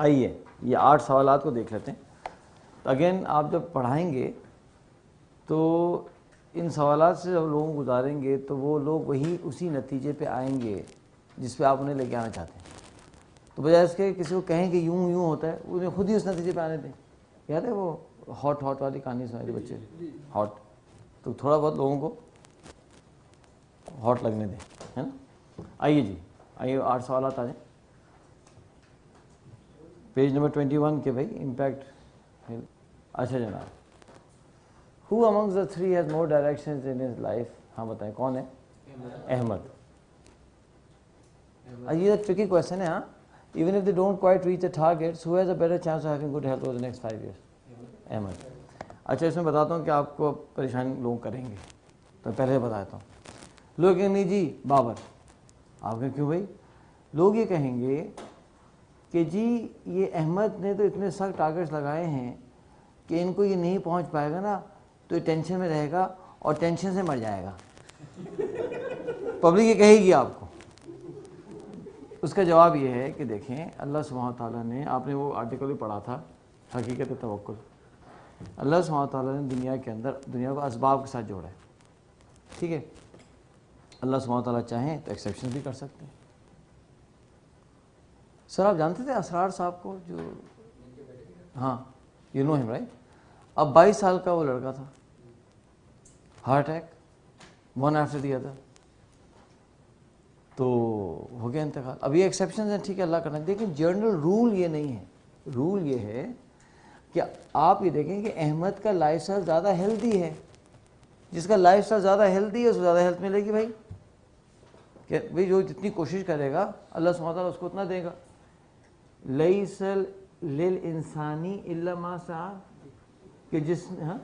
آئیے یہ 8 سوالات کو دیکھ لیتے ہیں. تو اگین آپ جب پڑھائیں گے تو ان سوالات سے جب لوگوں کو گزاریں گے تو وہ لوگ وہی اسی نتیجے پہ آئیں گے جس پہ آپ انہیں لے کے آنا چاہتے ہیں. تو بجائے اس کے کسی کو کہیں کہ یوں یوں ہوتا ہے, انہیں خود ہی اس نتیجے پہ آنے دیں. یاد ہے وہ ہاٹ والی کہانی سنائی تھی بچے ہاٹ, تو تھوڑا بہت لوگوں کو ہاٹ لگنے دیں, ہے نا. آئیے جی, آئیے 8 سوالات آ جائیں. پیج نمبر 21 کے بھائی امپیکٹ. اچھا جناب, who amongst the three has more directions in his life؟ ہاں بتائیں کون ہے؟ احمد. یہ ٹرکی کویشچن ہے. ہاں, even if they don't quite reach the targets, who has a better chance of having good health over the next 5 years؟ Ahmad. اچھا اس میں بتاتا ہوں کہ آپ کو پریشانی لوگ کریں گے, تو پہلے بتاتا ہوں. لوگ کہیں نہیں جی بابر. آپ کہیں کیوں بھائی؟ لوگ یہ کہیں گے کہ جی یہ احمد نے تو اتنے سخت ٹارگیٹس لگائے ہیں کہ ان کو یہ نہیں پہنچ پائے گا نا تو یہ ٹینشن میں رہے گا اور ٹینشن سے مر جائے گا. پبلک یہ کہے گی آپ کو. اس کا جواب یہ ہے کہ دیکھیں اللہ سبحانہ تعالیٰ نے, آپ نے وہ آرٹیکل بھی پڑھا تھا حقیقت توکل, اللہ سبحانہ تعالیٰ نے دنیا کے اندر دنیا کو اسباب کے ساتھ جوڑا ہے. ٹھیک ہے, اللہ سبحانہ تعالیٰ چاہیں تو ایکسیپشن بھی کر سکتے ہیں. سر آپ جانتے تھے اسرار صاحب کو جو, ہاں یو نو ہم رائٹ. اب 22 سال کا وہ لڑکا تھا, heart attack, one after the other, تو ہو گیا انتقال. اب یہ ایکسیپشنز ہیں, ٹھیک ہے اللہ کرنا, لیکن جنرل رول یہ نہیں ہے. رول یہ ہے کہ آپ یہ دیکھیں کہ احمد کا لائف اسٹائل زیادہ ہیلدی ہے. جس کا لائف اسٹائل زیادہ ہیلدی ہے اس کو زیادہ ہیلتھ ملے گی بھائی. کہ بھائی جو جتنی کوشش کرے گا اللہ سبحانہ تعالیٰ اس کو اتنا دے گا. لیس للانسانی الا ما سعی, کہ جس نے, ہاں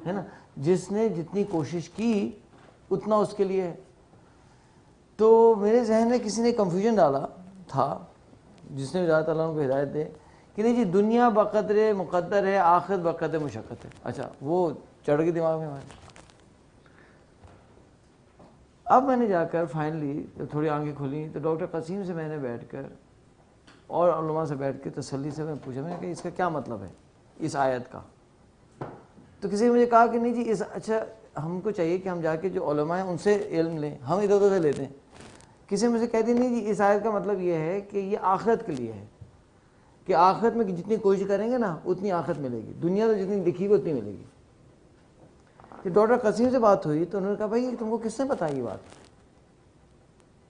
ہے نا, جس نے جتنی کوشش کی اتنا اس کے لیے ہے. تو میرے ذہن میں کسی نے کنفیوژن ڈالا تھا, جس نے زیادہ تعالیٰ کو ہدایت دے کہ نہیں جی دنیا بقدر مقدر ہے, آخرت بقدر مشقت ہے. اچھا وہ چڑھ گئی دماغ میں ہمارے. اب میں نے جا کر فائنلی جب تھوڑی آنکھیں کھولیں تو ڈاکٹر قسیم سے میں نے بیٹھ کر اور علماء سے بیٹھ کے تسلی سے میں پوچھا, میں نے کہ اس کا کیا مطلب ہے اس آیت کا. تو کسی نے مجھے کہا کہ نہیں جی اس, اچھا ہم کو چاہیے کہ ہم جا کے جو علماء ہیں ان سے علم لیں, ہم ادھر ادھر سے لیتے ہیں. کسی مجھے کہہ دی نہیں جی اس آیت کا مطلب یہ ہے کہ یہ آخرت کے لیے ہے, کہ آخرت میں جتنی کوشش کریں گے نا اتنی آخرت ملے گی, دنیا تو جتنی لکھی ہوئی اتنی ملے گی. کہ ڈاکٹر قسیم سے بات ہوئی تو انہوں نے کہا بھائی تم کو کس نے بتائی یہ بات؟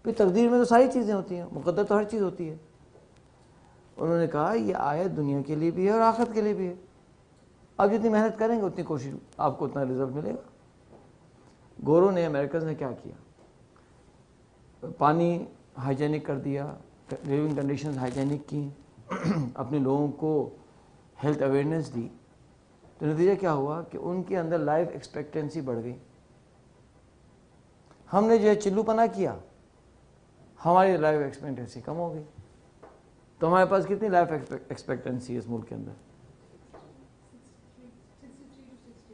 پھر تقدیر میں تو ساری چیزیں ہوتی ہیں, مقدر تو ہر چیز ہوتی ہے. انہوں نے کہا یہ آیت دنیا کے لیے بھی ہے اور آخرت کے لیے بھی ہے. آپ جتنی محنت کریں گے اتنی کوشش آپ کو اتنا رزلٹ ملے گا. گورو نے, امریکن نے کیا کیا, پانی ہائیجینک کر دیا, لیونگ کنڈیشنز ہائیجینک کی, اپنے لوگوں کو ہیلتھ اویئرنیس دی. تو نتیجہ کیا ہوا کہ ان کے اندر لائف ایکسپیکٹنسی بڑھ گئی. ہم نے جو ہے چلو پنا کیا, ہماری لائف ایکسپیکٹنسی کم ہو گئی. تو ہمارے پاس کتنی لائف ایکسپیکٹنسی ہے اس ملک کے اندر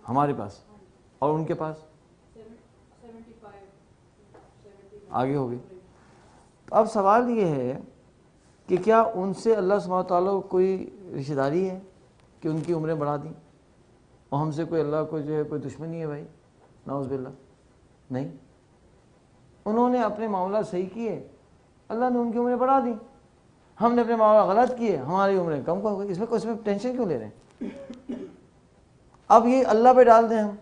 ہمارے پاس, اور ان کے پاس آگے ہو گئی. تو اب سوال یہ ہے کہ کیا ان سے اللہ سبحانہ تعالیٰ کو کوئی رشتہ داری ہے کہ ان کی عمریں بڑھا دیں, اور ہم سے کوئی اللہ کو جو ہے کوئی دشمنی ہے بھائی, نعوذ باللہ. نہیں, انہوں نے اپنے معاملات صحیح کیے, اللہ نے ان کی عمریں بڑھا دیں. ہم نے اپنے معاملات غلط کیے, ہماری عمریں کم ہو گئی. اس میں ٹینشن کیوں لے رہے ہیں؟ اب یہ اللہ پہ ڈال دیں ہم,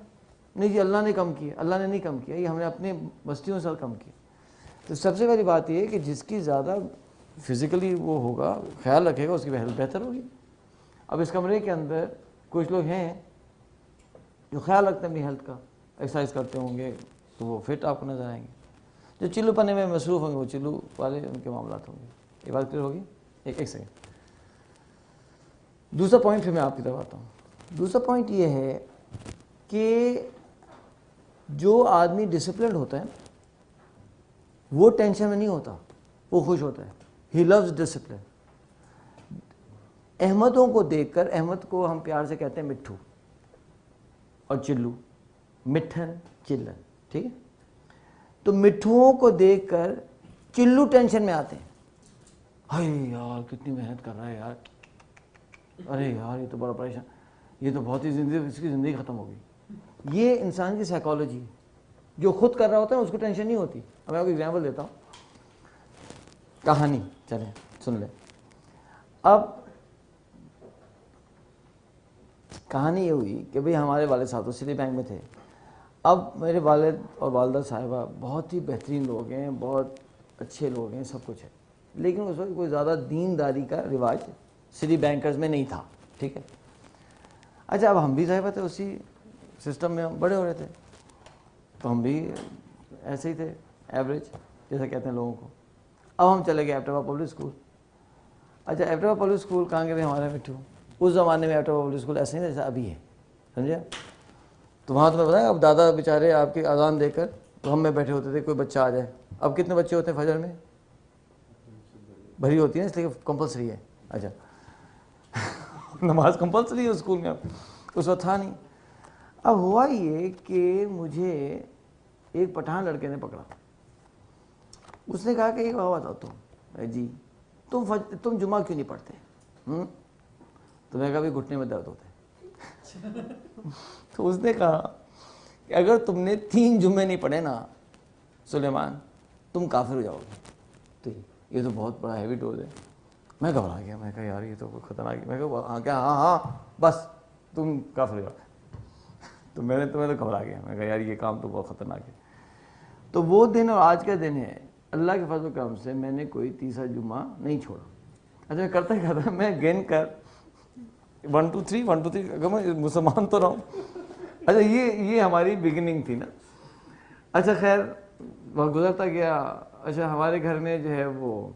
نہیں جی اللہ نے کم کیا, اللہ نے نہیں کم کیا, یہ ہم نے اپنی بستیوں سے کم کیا. تو سب سے پہلی بات یہ ہے کہ جس کی زیادہ فزیکلی وہ ہوگا, خیال رکھے گا, اس کی ہیلتھ بہتر ہوگی. اب اس کمرے کے اندر کچھ لوگ ہیں جو خیال رکھتے ہیں اپنی ہیلتھ کا, ایکسرسائز کرتے ہوں گے تو وہ فٹ آپ کو نظر آئیں گے. جو چلو پنے میں مصروف ہوں گے وہ چلو والے ان کے معاملات ہوں گے. یہ بات کلیئر ہوگی؟ ایک سیکنڈ. دوسرا پوائنٹ پھر میں آپ کی طرف آتا ہوں. دوسرا پوائنٹ یہ ہے کہ جو آدمی ڈسپلنڈ ہوتا ہے وہ ٹینشن میں نہیں ہوتا, وہ خوش ہوتا ہے. ہی لوز ڈسپلن. احمدوں کو دیکھ کر, احمد کو ہم پیار سے کہتے ہیں مٹھو اور چلو, مٹھن چلن, ٹھیک ہے. تو مٹھوؤں کو دیکھ کر چلو ٹینشن میں آتے ہیں, ہائے یار کتنی محنت کر رہا ہے یار, ارے یار یہ تو بڑا پریشان, یہ تو بہت ہی اس کی زندگی ختم ہو گئی. یہ انسان کی سائیکالوجی ہے. جو خود کر رہا ہوتا ہے اس کو ٹینشن نہیں ہوتی. اب میں آپ کو ایگزامپل دیتا ہوں, کہانی چلیں سن لیں. اب کہانی یہ ہوئی کہ بھئی ہمارے والد صاحب تو سٹی بینک میں تھے. اب میرے والد اور والدہ صاحبہ بہت ہی بہترین لوگ ہیں, بہت اچھے لوگ ہیں, سب کچھ ہے, لیکن اس وقت کوئی زیادہ دینداری کا رواج سٹی بینکرز میں نہیں تھا. ٹھیک ہے. اچھا اب ہم بھی صاحبہ تھے اسی سسٹم میں, ہم بڑے ہو رہے تھے, تو ہم بھی ایسے ہی تھے ایوریج جیسا کہتے ہیں لوگوں کو. اب ہم چلے گئے ایبٹوا پبلک اسکول. اچھا ایبٹوا پبلک اسکول کہاں کے تھے ہمارے مٹھو, اس زمانے میں ایبٹوا پبلک اسکول ایسے نہیں جیسا ابھی ہے, سمجھے. تو وہاں تمہیں بتایا اب دادا بیچارے آپ کی اذان دے کر غم میں بیٹھے ہوتے تھے کوئی بچہ آ جائے. اب کتنے بچے ہوتے ہیں فجر میں, بھری ہوتی ہیں اس لیے کمپلسری ہے. اچھا نماز کمپلسری ہے اسکول میں, اب اس وقت تھا نہیں. اب ہوا یہ کہ مجھے ایک پٹھان لڑکے نے پکڑا. اس نے کہا کہ ایک بات بتاؤ تم, جی تم جمعہ کیوں نہیں پڑھتے. تو میں کہا بھی گھٹنے میں درد ہوتا ہے. تو اس نے کہا کہ اگر تم نے 3 جمعے نہیں پڑھے نا سلیمان, تم کافر ہو جاؤ گے. تو یہ تو بہت بڑا ہیوی ڈوز ہے. میں گھبرا گیا, میں کہا یار یہ تو خطرناک ہے. میں کہا ہاں کیا, ہاں بس تم کافر ہو جاؤ. تو میں تو گھبرا گیا, میں کہا یار یہ کام تو بہت خطرناک ہے. تو وہ دن اور آج کا دن ہے, اللہ کے فضل و کرم سے میں نے کوئی تیسرا جمعہ نہیں چھوڑا. اچھا میں کرتا ہی کرتا, میں گن کر 1 2 3 1 2 3 اگر میں مسلمان تو رہا ہوں. اچھا یہ ہماری بگننگ تھی نا. اچھا خیر وقت گزرتا گیا. اچھا ہمارے گھر میں جو ہے وہ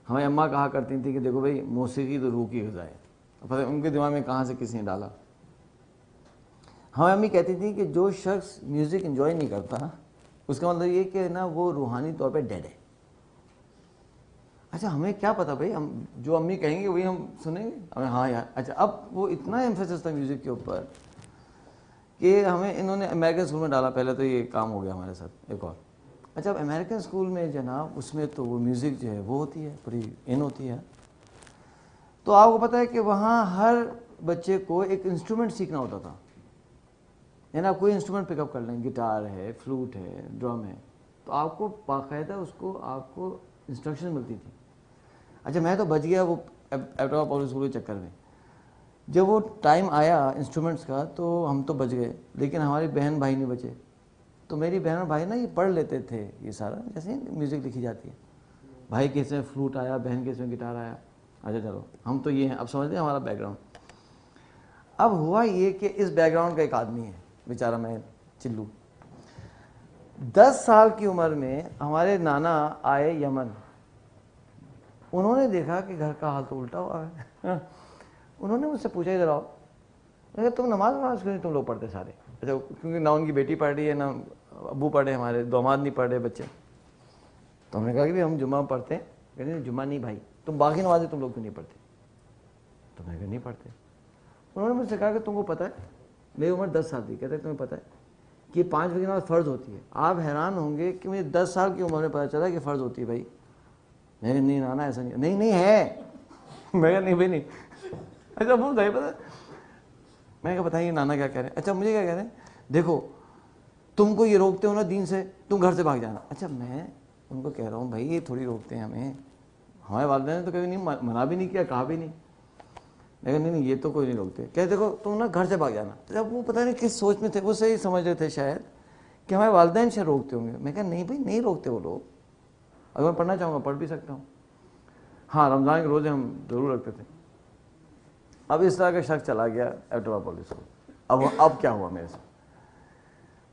ہماری اماں کہا کرتی تھیں کہ دیکھو بھائی موسیقی تو روح کی غذا ہے. پتہ ان کے دماغ میں کہاں سے کسی نے ڈالا. ہماری امی کہتی تھیں کہ جو شخص میوزک انجوائے نہیں کرتا اس کا مطلب یہ کہ نا وہ روحانی طور پہ ڈیڈ ہے. اچھا ہمیں کیا پتا بھائی, ہم جو امی کہیں گے وہی ہم سنیں گے. ہمیں ہاں یار. اچھا اب وہ اتنا ایمفیسس تھا میوزک کے اوپر کہ ہمیں انہوں نے امریکن اسکول میں ڈالا. پہلے تو یہ کام ہو گیا ہمارے ساتھ ایک اور. اچھا اب امریکن اسکول میں جناب اس میں تو وہ میوزک جو ہے وہ ہوتی ہے پوری ان ہوتی ہے. تو آپ کو پتہ ہے کہ وہاں ہر بچے کو ایک انسٹرومنٹ سیکھنا ہوتا تھا. یعنی آپ کوئی انسٹرومنٹ پک اپ کر لیں, گٹار ہے, فلوٹ ہے, ڈرم ہے, تو آپ کو باقاعدہ اس کو آپ کو انسٹرکشن ملتی تھی. اچھا میں تو بچ گیا وہ ایبٹوا پبلک اسکول کے چکر میں. جب وہ ٹائم آیا انسٹرومنٹس کا تو ہم تو بچ گئے, لیکن ہمارے بہن بھائی نہیں بچے. تو میری بہن اور بھائی نا یہ پڑھ لیتے تھے یہ سارا, جیسے میوزک لکھی جاتی ہے. بھائی کے اس میں فلوٹ آیا, بہن کے اس میں گٹار آیا. اچھا چلو ہم تو یہ ہیں, اب سمجھتے ہیں ہمارا بیک گراؤنڈ. اب ہوا یہ کہ اس بیک گراؤنڈ کا ایک آدمی ہے بیچارہ میں چلو, 10 سال کی عمر میں ہمارے نانا آئے یمن. انہوں نے دیکھا کہ گھر کا حال تو الٹا ہوا ہے. انہوں نے مجھ سے پوچھا ادھر آؤ, میں کہا تم نماز کیوں نہیں تم لوگ پڑھتے سارے. اچھا کیونکہ نہ ان کی بیٹی پڑھ رہی ہے نہ ابو پڑھے, ہمارے داماد نہیں پڑھ رہے بچے. تو ہم نے کہا کہ ہم جمعہ پڑھتے ہیں. کہتے ہیں جمعہ نہیں بھائی, تم باقی نمازیں تم لوگ کیوں نہیں پڑھتے. تو میں کہا نہیں پڑھتے. انہوں نے مجھ سے کہا کہ تم کو پتہ ہے, میری عمر 10 سال تھی, کہتے ہیں تمہیں پتہ ہے کہ 5 وقت کی نماز فرض ہوتی ہے. آپ حیران ہوں گے کہ مجھے 10 سال کی عمر میں پتہ چلا کہ فرض ہوتی ہے بھائی. میں نہیں نانا ایسا نہیں ہے. میں کہا نہیں بھائی نہیں. اچھا بول رہے پتہ, میں کہا بتائیے نانا کیا کہہ رہے ہیں. اچھا مجھے کیا کہہ رہے ہیں, دیکھو تم کو یہ روکتے ہو نا دین سے, تم گھر سے بھاگ جانا. اچھا میں ان کو کہہ رہا ہوں بھائی یہ تھوڑی روکتے ہیں ہمیں, ہمارے والدین نے تو کبھی نہیں منع بھی نہیں کیا, کہا بھی نہیں. میں کہا نہیں یہ تو کوئی نہیں روکتے. کہ دیکھو تم نا گھر سے بھاگ جانا. جب وہ پتہ نہیں کس سوچ میں تھے, وہ صحیح سمجھ رہے تھے شاید کہ ہمارے والدین سے روکتے ہوں گے. میں کہا نہیں بھائی نہیں روکتے وہ لوگ, اگر میں پڑھنا چاہوں گا پڑھ بھی سکتا ہوں. ہاں رمضان کے روزے ہم ضرور رکھتے تھے. اب اس طرح کا شخص چلا گیا ایبٹوا پبلک اسکول. اب کیا ہوا میرے ساتھ,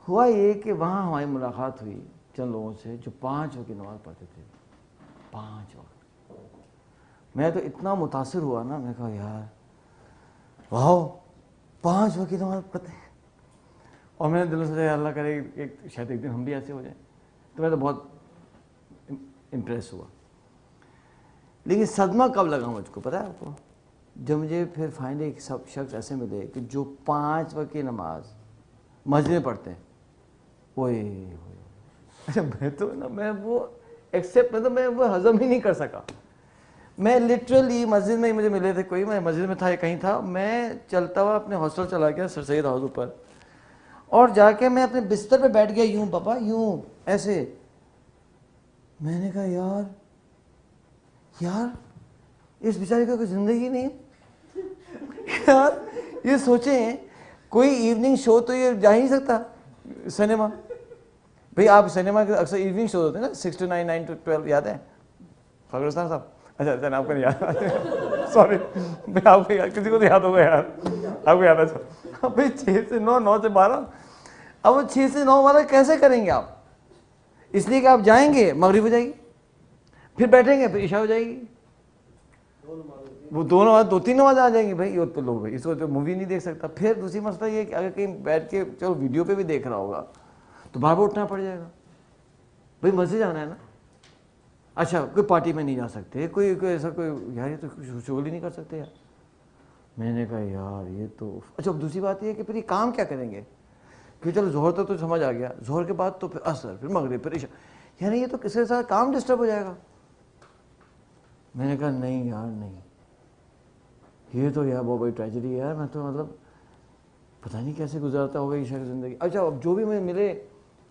ہوا یہ کہ وہاں ہماری ملاقات ہوئی چند لوگوں سے جو 5 وقت کی نماز پڑھتے تھے. 5 وقت. میں تو اتنا متاثر ہوا نا, میں کہا یار واؤ 5 وقت کی نماز پڑھتے ہیں. اور میں نے دل سے اللہ کرے شاید ایک دن ہم بھی ایسے ہو جائیں. تو میں تو بہت امپریس ہوا. لیکن صدمہ کب لگا مجھ کو پتہ ہے آپ کو, جب مجھے پھر فائنلی ایک شخص ایسے ملے کہ جو 5 وقت کی نماز مسجد میں پڑھتے ہیں. اوئے اچھا میں تو نا میں وہ ایکسیپٹ, مطلب میں وہ ہضم ہی نہیں کر سکا. میں لٹرلی مسجد میں ہی مجھے ملے تھے کوئی, میں مسجد میں تھا یا کہیں تھا, میں چلتا ہوا اپنے ہاسٹل چلا گیا سر سید ہاؤس اوپر, اور جا کے میں اپنے بستر پہ بیٹھ گیا یوں پاپا یوں ایسے. میں نے کہا یار اس بیچارے کا کوئی زندگی نہیں ہے یار. یہ سوچیں کوئی ایوننگ شو تو یہ جا ہی نہیں سکتا سنیما. بھئی آپ سنیما کے اکثر ایوننگ شو ہوتے ہیں نا 6 to 9, 9 to 12, یاد ہے فخرستان صاحب؟ اچھا آپ کو نہیں یاد, سوری آپ کو یاد, کسی کو تو یاد ہوگا یار, آپ کو یاد ہے بھائی 6 سے 9, 9 سے 12. اب وہ 6 سے 9 والا کیسے کریں گے آپ؟ اس لیے کہ آپ جائیں گے مغرب ہو جائے گی, پھر بیٹھیں گے پھر عشاء ہو جائے گی, وہ دونوں 2-3 نماز آ جائیں گی. بھائی یہ تو لوگ اس کو تو مووی نہیں دیکھ سکتا. پھر دوسری مسئلہ یہ کہ اگر کہیں بیٹھ کے چلو ویڈیو پہ بھی دیکھ رہا ہوگا تو بار بار اٹھنا پڑ جائے گا. بھائی مسجد جانا ہے نا, اچھا کوئی پارٹی میں نہیں جا سکتے, کوئی ایسا کوئی یار یہ تو شغل ہی نہیں کر سکتے یار. میں نے کہا یار یہ تو اچھا. دوسری بات یہ کہ پھر یہ کام کیا کریں گے کہ چلو ظہر تک تو سمجھ آ گیا, ظہر کے بعد تو پھر عصر, پھر مغرب, پھر عشاء, یعنی یہ تو کسی کے ساتھ کام ڈسٹرب ہو جائے گا. میں نے کہا نہیں یار نہیں, یہ تو یار بہت بڑی ٹریجڈی ہے یار. میں تو مطلب پتہ نہیں کیسے گزارتا ہوگا عشاء کی زندگی. اچھا اب جو بھی مجھے ملے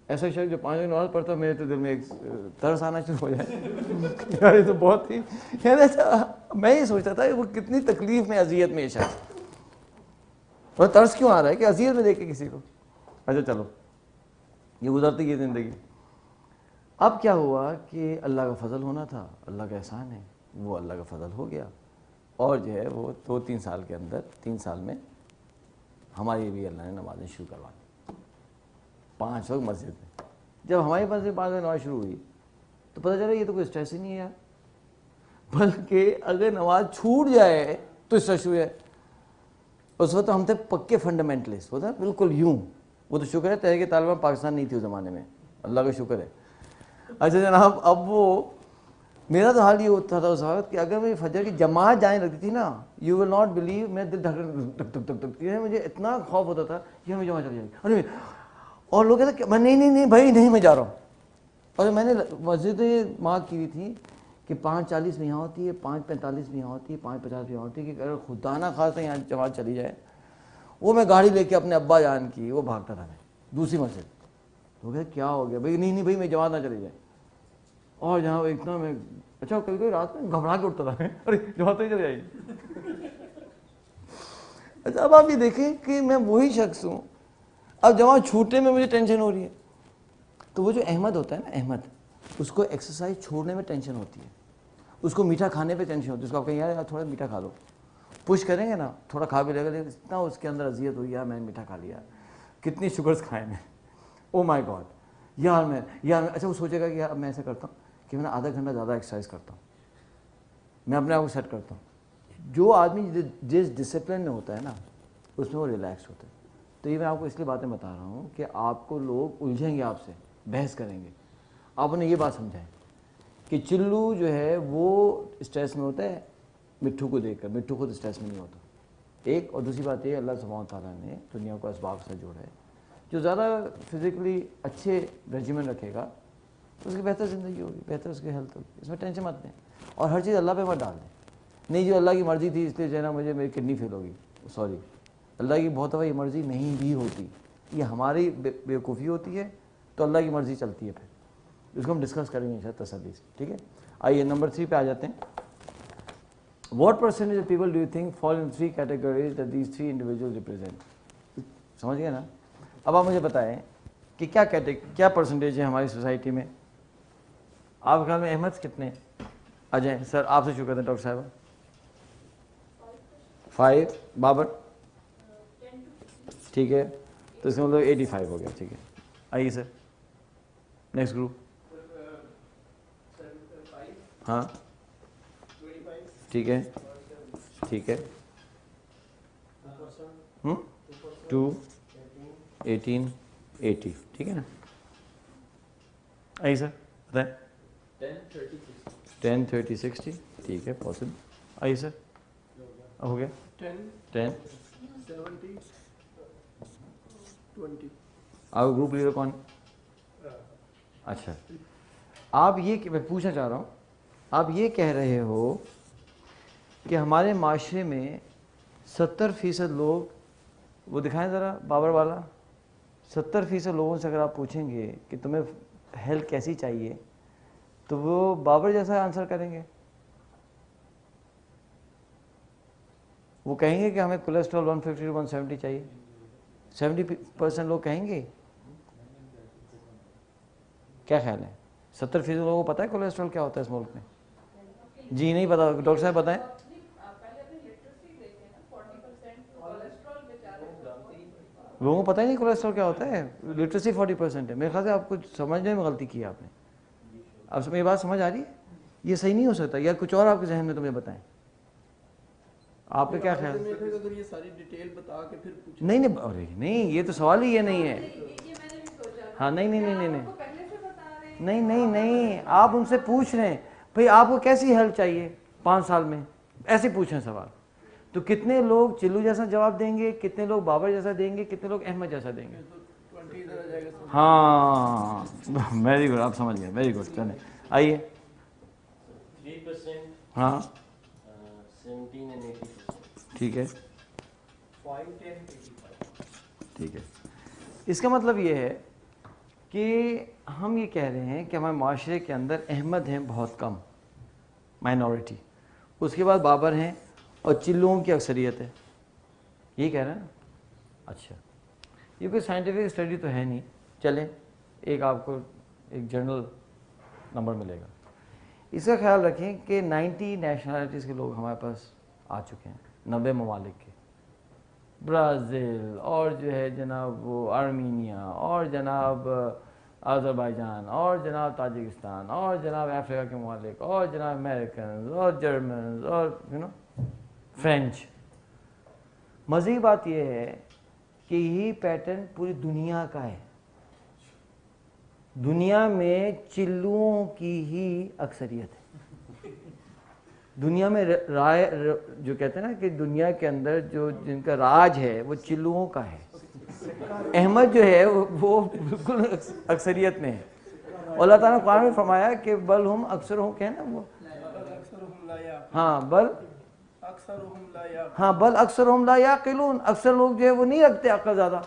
ایسا شخص جو 5 وقت نماز پڑھتا ہے, میرے تو دل میں ایک ترس آنا شروع ہو جائے یار یہ تو بہت ہی یار. اچھا میں یہ سوچتا تھا وہ کتنی تکلیف میں اذیت میں یہ شخص, اور ترس کیوں آ رہا ہے کہ اذیت میں دیکھ کے کسی کو. اچھا چلو یہ گزرتی ہے زندگی. اب کیا ہوا کہ اللہ کا فضل ہونا تھا, اللہ کا احسان ہے, وہ اللہ کا فضل ہو گیا, اور جو ہے وہ 2-3 سال کے اندر 3 سال میں ہماری بھی اللہ نے نمازیں شروع کروا دی 5 وقت مسجد میں. جب ہماری مسجد 5 وقت نماز شروع ہوئی تو پتہ چلا یہ تو کوئی اسٹریس ہی نہیں ہے یار, بلکہ اگر نماز چھوٹ جائے تو اسٹریس شروع ہے. اس وقت ہم تھے پکے فنڈامنٹلسٹ, ہوتا ہے بالکل یوں. وہ تو شکر ہے تحریک طالبان پاکستان نہیں تھی اس زمانے میں, اللہ کا شکر ہے. اچھا جناب, اب وہ میرا تو حال یہ ہوتا تھا اس وقت کہ اگر میری فجر کی جماعت جانے لگتی تھی نا, یو ول ناٹ بلیو, میں دل دھک دھک دھک دھک, یہ مجھے اتنا خوف ہوتا تھا کہ ہمیں جماعت چلی جائے گی. ارے اور لوگ کہتے ہیں نہیں بھائی نہیں میں جا رہا ہوں. اور میں نے مسجدیں مارک کی ہوئی تھی کہ 5:40 میں یہاں ہوتی ہے, 5:45 میں یہاں ہوتی ہے, 5:50 میں یہاں ہوتی ہے, کہ اگر خدا نہ خواستہ یہاں جماعت چلی جائے. وہ میں گاڑی لے کے اپنے ابا جان کی وہ بھاگتا تھا میں دوسری مسجد. وہ کہتے کیا ہو گیا بھائی؟ نہیں بھائی میں جماعت نہ چلی جائے. اور جہاں اتنا میں اچھا کبھی کبھی رات میں گھبرا کے اٹھتا تھا, ارے جماعت نہیں چلی جائے گی. اچھا اب آپ یہ دیکھیں کہ میں وہی شخص ہوں, اب جماعت چھوٹنے میں مجھے ٹینشن ہو رہی ہے. تو وہ جو احمد ہوتا ہے نا, احمد, اس کو ایکسرسائز چھوڑنے میں ٹینشن ہوتی ہے, اس کو میٹھا کھانے پہ ٹینشن ہوتی ہے. اس کو آپ کہیں یار تھوڑا میٹھا کھا لو, پش کریں گے نا تھوڑا کھا بھی لے گا, لیکن اتنا اس کے اندر اذیت ہوئی یار میں نے میٹھا کھا لیا, کتنی شوگرز کھائے میں, او مائی گاڈ یار میں. اچھا وہ سوچے گا کہ یار اب میں ایسا کرتا ہوں کہ میں آدھا گھنٹہ زیادہ ایکسرسائز کرتا ہوں, میں اپنے آپ کو سیٹ کرتا ہوں. جو آدمی جس ڈسپلن میں ہوتا ہے نا اس میں وہ ریلیکس ہوتا ہے. تو یہ میں آپ کو اس لیے باتیں بتا رہا ہوں کہ آپ کو لوگ الجھیں گے, آپ سے بحث کریں گے, آپ انہیں یہ بات سمجھائیں کہ چلو جو ہے وہ اسٹریس میں ہوتا ہے مٹھو کو دیکھ کر, مٹھو خود اسٹریس میں نہیں ہوتا. ایک اور دوسری بات یہ, اللہ سبحانہ تعالیٰ نے دنیا کو اسباب سے جوڑا ہے. جو زیادہ فزیکلی اچھے ریجیمن رکھے گا اس کی بہتر زندگی ہوگی, بہتر اس کی ہیلتھ ہوگی, اس میں ٹینشن مت دیں. اور ہر چیز اللہ پہ مت ڈال دیں. نہیں جو اللہ کی مرضی تھی اس لیے جو ہے نا مجھے میری کڈنی فیل ہوگی, سوری, اللہ کی بہت دفعہ یہ مرضی نہیں بھی ہوتی, یہ ہماری بیوقوفی ہوتی ہے, تو اللہ کی مرضی چلتی ہے. پھر اس کو ہم ڈسکس کریں گے شاید تسلی سے, ٹھیک ہے. آئیے نمبر 3 پہ آ جاتے ہیں. What percentage of people do you think fall in 3 categories that these 3 individuals represent؟ سمجھ گئے نا. اب آپ مجھے بتائیں کہ کیا پرسنٹیج ہے ہماری سوسائٹی میں. آپ خیال میں احمد کتنے آ جائیں؟ سر آپ سے شروع کرتے ہیں ڈاکٹر صاحبہ. 5. بابر ٹھیک ہے, تو اس کا مطلب 85 ہو گیا, ٹھیک ہے. آئیے سر نیکسٹ گروپ. ہاں ٹھیک ہے, ٹھیک ہے. 2 18 80 ٹھیک ہے نا. آئیے سر بتائیں. 10 30 60 ٹھیک ہے, پاسبل. آئیے سر ہو گیا. 10 70 20. آپ گروپ لیڈر کون؟ اچھا آپ یہ میں پوچھنا چاہ رہا ہوں, آپ یہ کہہ رہے ہو کہ ہمارے معاشرے میں 70% لوگ، وہ دکھائیں ذرا بابر والا، 70% لوگوں سے اگر آپ پوچھیں گے کہ تمہیں ہیلتھ کیسی چاہیے تو وہ بابر جیسا آنسر کریں گے. وہ کہیں گے کہ ہمیں کولیسٹرول 150 to 170 چاہیے. 70% لوگ کہیں گے. کیا خیال ہے؟ 70% لوگوں کو پتہ ہے کولیسٹرول کیا ہوتا ہے اس ملک میں؟ جی نہیں پتا. ڈاکٹر صاحب بتائیں. لوگوں کو پتہ ہی نہیں کولیسٹرول کیا ہوتا ہے. لٹریسی 40% ہے. میرے خیال سے آپ کچھ سمجھنے میں غلطی کی آپ نے. اب یہ بات سمجھ آ رہی ہے؟ یہ صحیح نہیں ہو سکتا. یا کچھ اور آپ کے ذہن میں تمہیں بتائیں. آپ کا کیا خیال ہے؟ نہیں نہیں ارے نہیں، یہ تو سوال ہی یہ نہیں ہے. ہاں نہیں نہیں نہیں نہیں نہیں نہیں نہیں، آپ ان سے پوچھ رہے ہیں بھئی آپ کو کیسی ہیلتھ چاہیے 5 سال میں، ایسے پوچھیں سوال. تو کتنے لوگ چلو جیسا جواب دیں گے، کتنے لوگ بابر جیسا دیں گے، کتنے لوگ احمد جیسا دیں گے. ہاں ویری گڈ، آپ سمجھ گئے. Very good. چلیں آئیے. 3%. ہاں 17 and 80%. ٹھیک ہے 5, 10, 85. ٹھیک ہے. اس کا مطلب یہ ہے کہ ہم یہ کہہ رہے ہیں کہ ہمارے معاشرے کے اندر احمد ہیں بہت کم، مائنورٹی. اس کے بعد بابر ہیں اور چلوں کی اکثریت ہے. یہی کہہ رہے ہیں نا. اچھا یہ کوئی سائنٹیفک اسٹڈی تو ہے نہیں. چلیں ایک آپ کو ایک جنرل نمبر ملے گا. اس کا خیال رکھیں کہ 90 نیشنلٹیز کے لوگ ہمارے پاس آ چکے ہیں، 90 ممالک کے. برازیل اور جو ہے جناب وہ آرمینیا اور جناب آذربائیجان اور جناب تاجکستان اور جناب افریقہ کے ممالک اور جناب امریکنز اور جرمنز اور فرینچ. مزید بات یہ ہے کہ یہی پیٹرن پوری دنیا کا ہے. دنیا میں چلوؤں کی ہی اکثریت ہے. دنیا میں رائے جو کہتے ہیں نا کہ دنیا کے اندر جو جن کا راج ہے وہ چلوؤں کا ہے. احمد جو ہے وہ بالکل اکثریت میں ہے. اللہ تعالیٰ نے قرآن میں فرمایا کہ بل ہم اکثر ہوں، کہنا وہ ہاں بل اکثرہم لا یعقلون. اکثر لوگ جو ہے وہ نہیں رکھتے عقل زیادہ.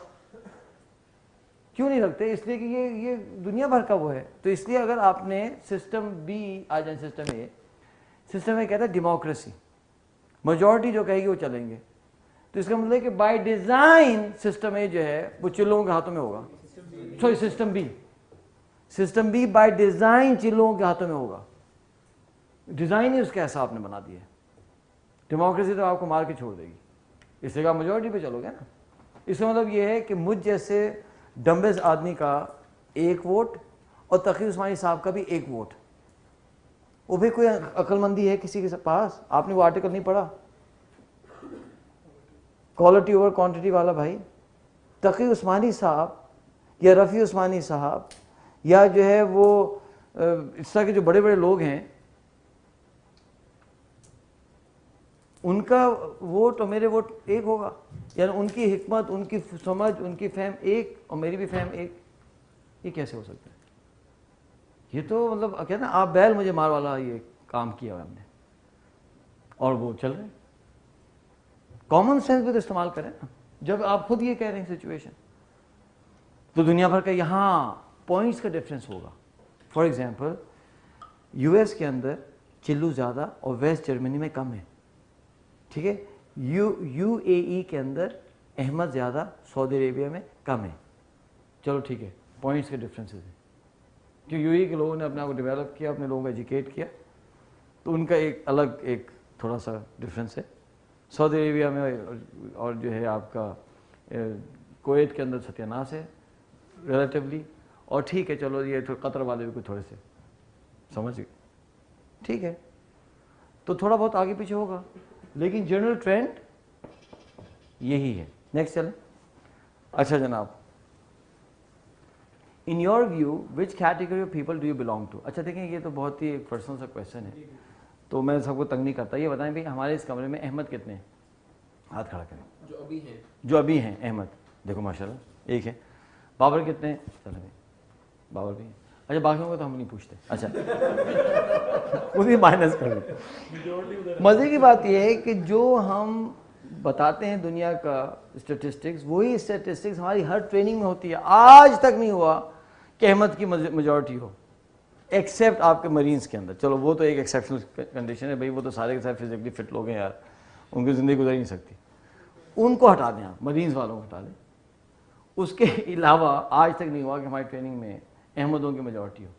کیوں نہیں رکھتے؟ اس لیے کہ یہ دنیا بھر کا وہ ہے. تو اس لیے اگر آپ نے سسٹم بی آ جائیں، سسٹم اے، سسٹم اے کہتا ہے ڈیموکریسی، میجورٹی جو کہے گی وہ چلیں گے. تو اس کا مطلب ہے کہ بائی ڈیزائن سسٹم اے جو ہے وہ چلوں کے ہاتھوں میں ہوگا. Sorry system be by design چلوں کے ہاتھوں میں ہوگا. ڈیزائن ہی اس کا ایسا آپ نے بنا دیا ہے. ڈیموکریسی تو آپ کو مار کے چھوڑ دے گی. اس لیے آپ میجورٹی پہ چلو گے نا. اس کا مطلب یہ ہے کہ مجھ جیسے ڈمبز آدمی کا 1 ووٹ اور تقی عثمانی صاحب کا بھی 1 ووٹ. وہ بھی کوئی عقل مندی ہے کسی کے پاس؟ آپ نے وہ آرٹیکل نہیں پڑھا کوالٹی اوور کوانٹٹی والا؟ بھائی تقی عثمانی صاحب یا رفیع عثمانی صاحب یا جو ہے وہ اس طرح کے جو بڑے بڑے لوگ ہیں، ان کا ووٹ اور میرے ووٹ 1 ہوگا. یعنی ان کی حکمت، ان کی سمجھ، ان کی فہم 1 اور میری بھی فہم 1. یہ کیسے ہو سکتا ہے؟ یہ تو مطلب کہتے ہیں نا آپ بیل مجھے مار والا یہ کام کیا ہوا ہم نے، اور وہ چل رہے ہیں. کامن سینس بھی تو استعمال کریں نا. جب آپ خود یہ کہہ رہے ہیں سچویشن، تو دنیا بھر کا یہاں پوائنٹس کا ڈفرینس ہوگا. فار ایگزامپل یو ایس کے اندر چلو زیادہ اور ویسٹ جرمنی میں کم ہے. ٹھیک ہے. یو اے ای کے اندر احمد زیادہ، سعودی عربیہ میں کم ہے. چلو ٹھیک ہے، پوائنٹس کے ڈفرینسز ہیں. کہ یو اے کے لوگوں نے اپنے آپ کو ڈیولپ کیا، اپنے لوگوں کو ایجوکیٹ کیا، تو ان کا ایک الگ ایک تھوڑا سا ڈفرینس ہے. سعودی عربیہ میں اور جو ہے آپ کا کویت کے اندر ستیاناس ہے ریلیٹیولی. اور ٹھیک ہے چلو یہ تو قطر والے بھی کچھ تھوڑے سے سمجھ گئے. ٹھیک ہے، تو تھوڑا بہت آگے پیچھے ہوگا، لیکن جنرل ٹرینڈ یہی ہے. نیکسٹ چلیں. اچھا جناب، in your view which category of people do you belong to? اچھا دیکھیں یہ تو بہت ہی پرسنل سا کویشچن ہے، تو میں سب کو تنگ نہیں کرتا. یہ بتائیں بھائی ہمارے اس کمرے میں احمد کتنے ہیں؟ ہاتھ کھڑا کریں. جو ابھی ہیں احمد دیکھو ماشاء اللہ 1 ہے. بابر کتنے ہیں؟ چلو بھائی بابر بھی ہیں. اچھا باقیوں کو تو ہم نہیں پوچھتے. اچھا خود ہی مائنس کر دیں. مزے کی بات یہ ہے کہ جو ہم بتاتے ہیں دنیا کا اسٹیٹسٹکس, وہی اسٹیٹسٹکس ہماری ہر ٹریننگ میں ہوتی ہے. آج تک نہیں ہوا کہ احمد کی میجورٹی ہو ایکسیپٹ آپ کے مرینز کے اندر. چلو وہ تو ایک ایکسیپشنل کنڈیشن ہے بھائی, وہ تو سارے کے سارے فزیکلی فٹ لوگ ہیں یار, ان کی زندگی گزر ہی نہیں سکتی. ان کو ہٹا دیں, آپ مرینز والوں کو ہٹا دیں. اس کے علاوہ آج تک نہیں ہوا کہ ہماری ٹریننگ میں احمدوں کی میجورٹی ہو.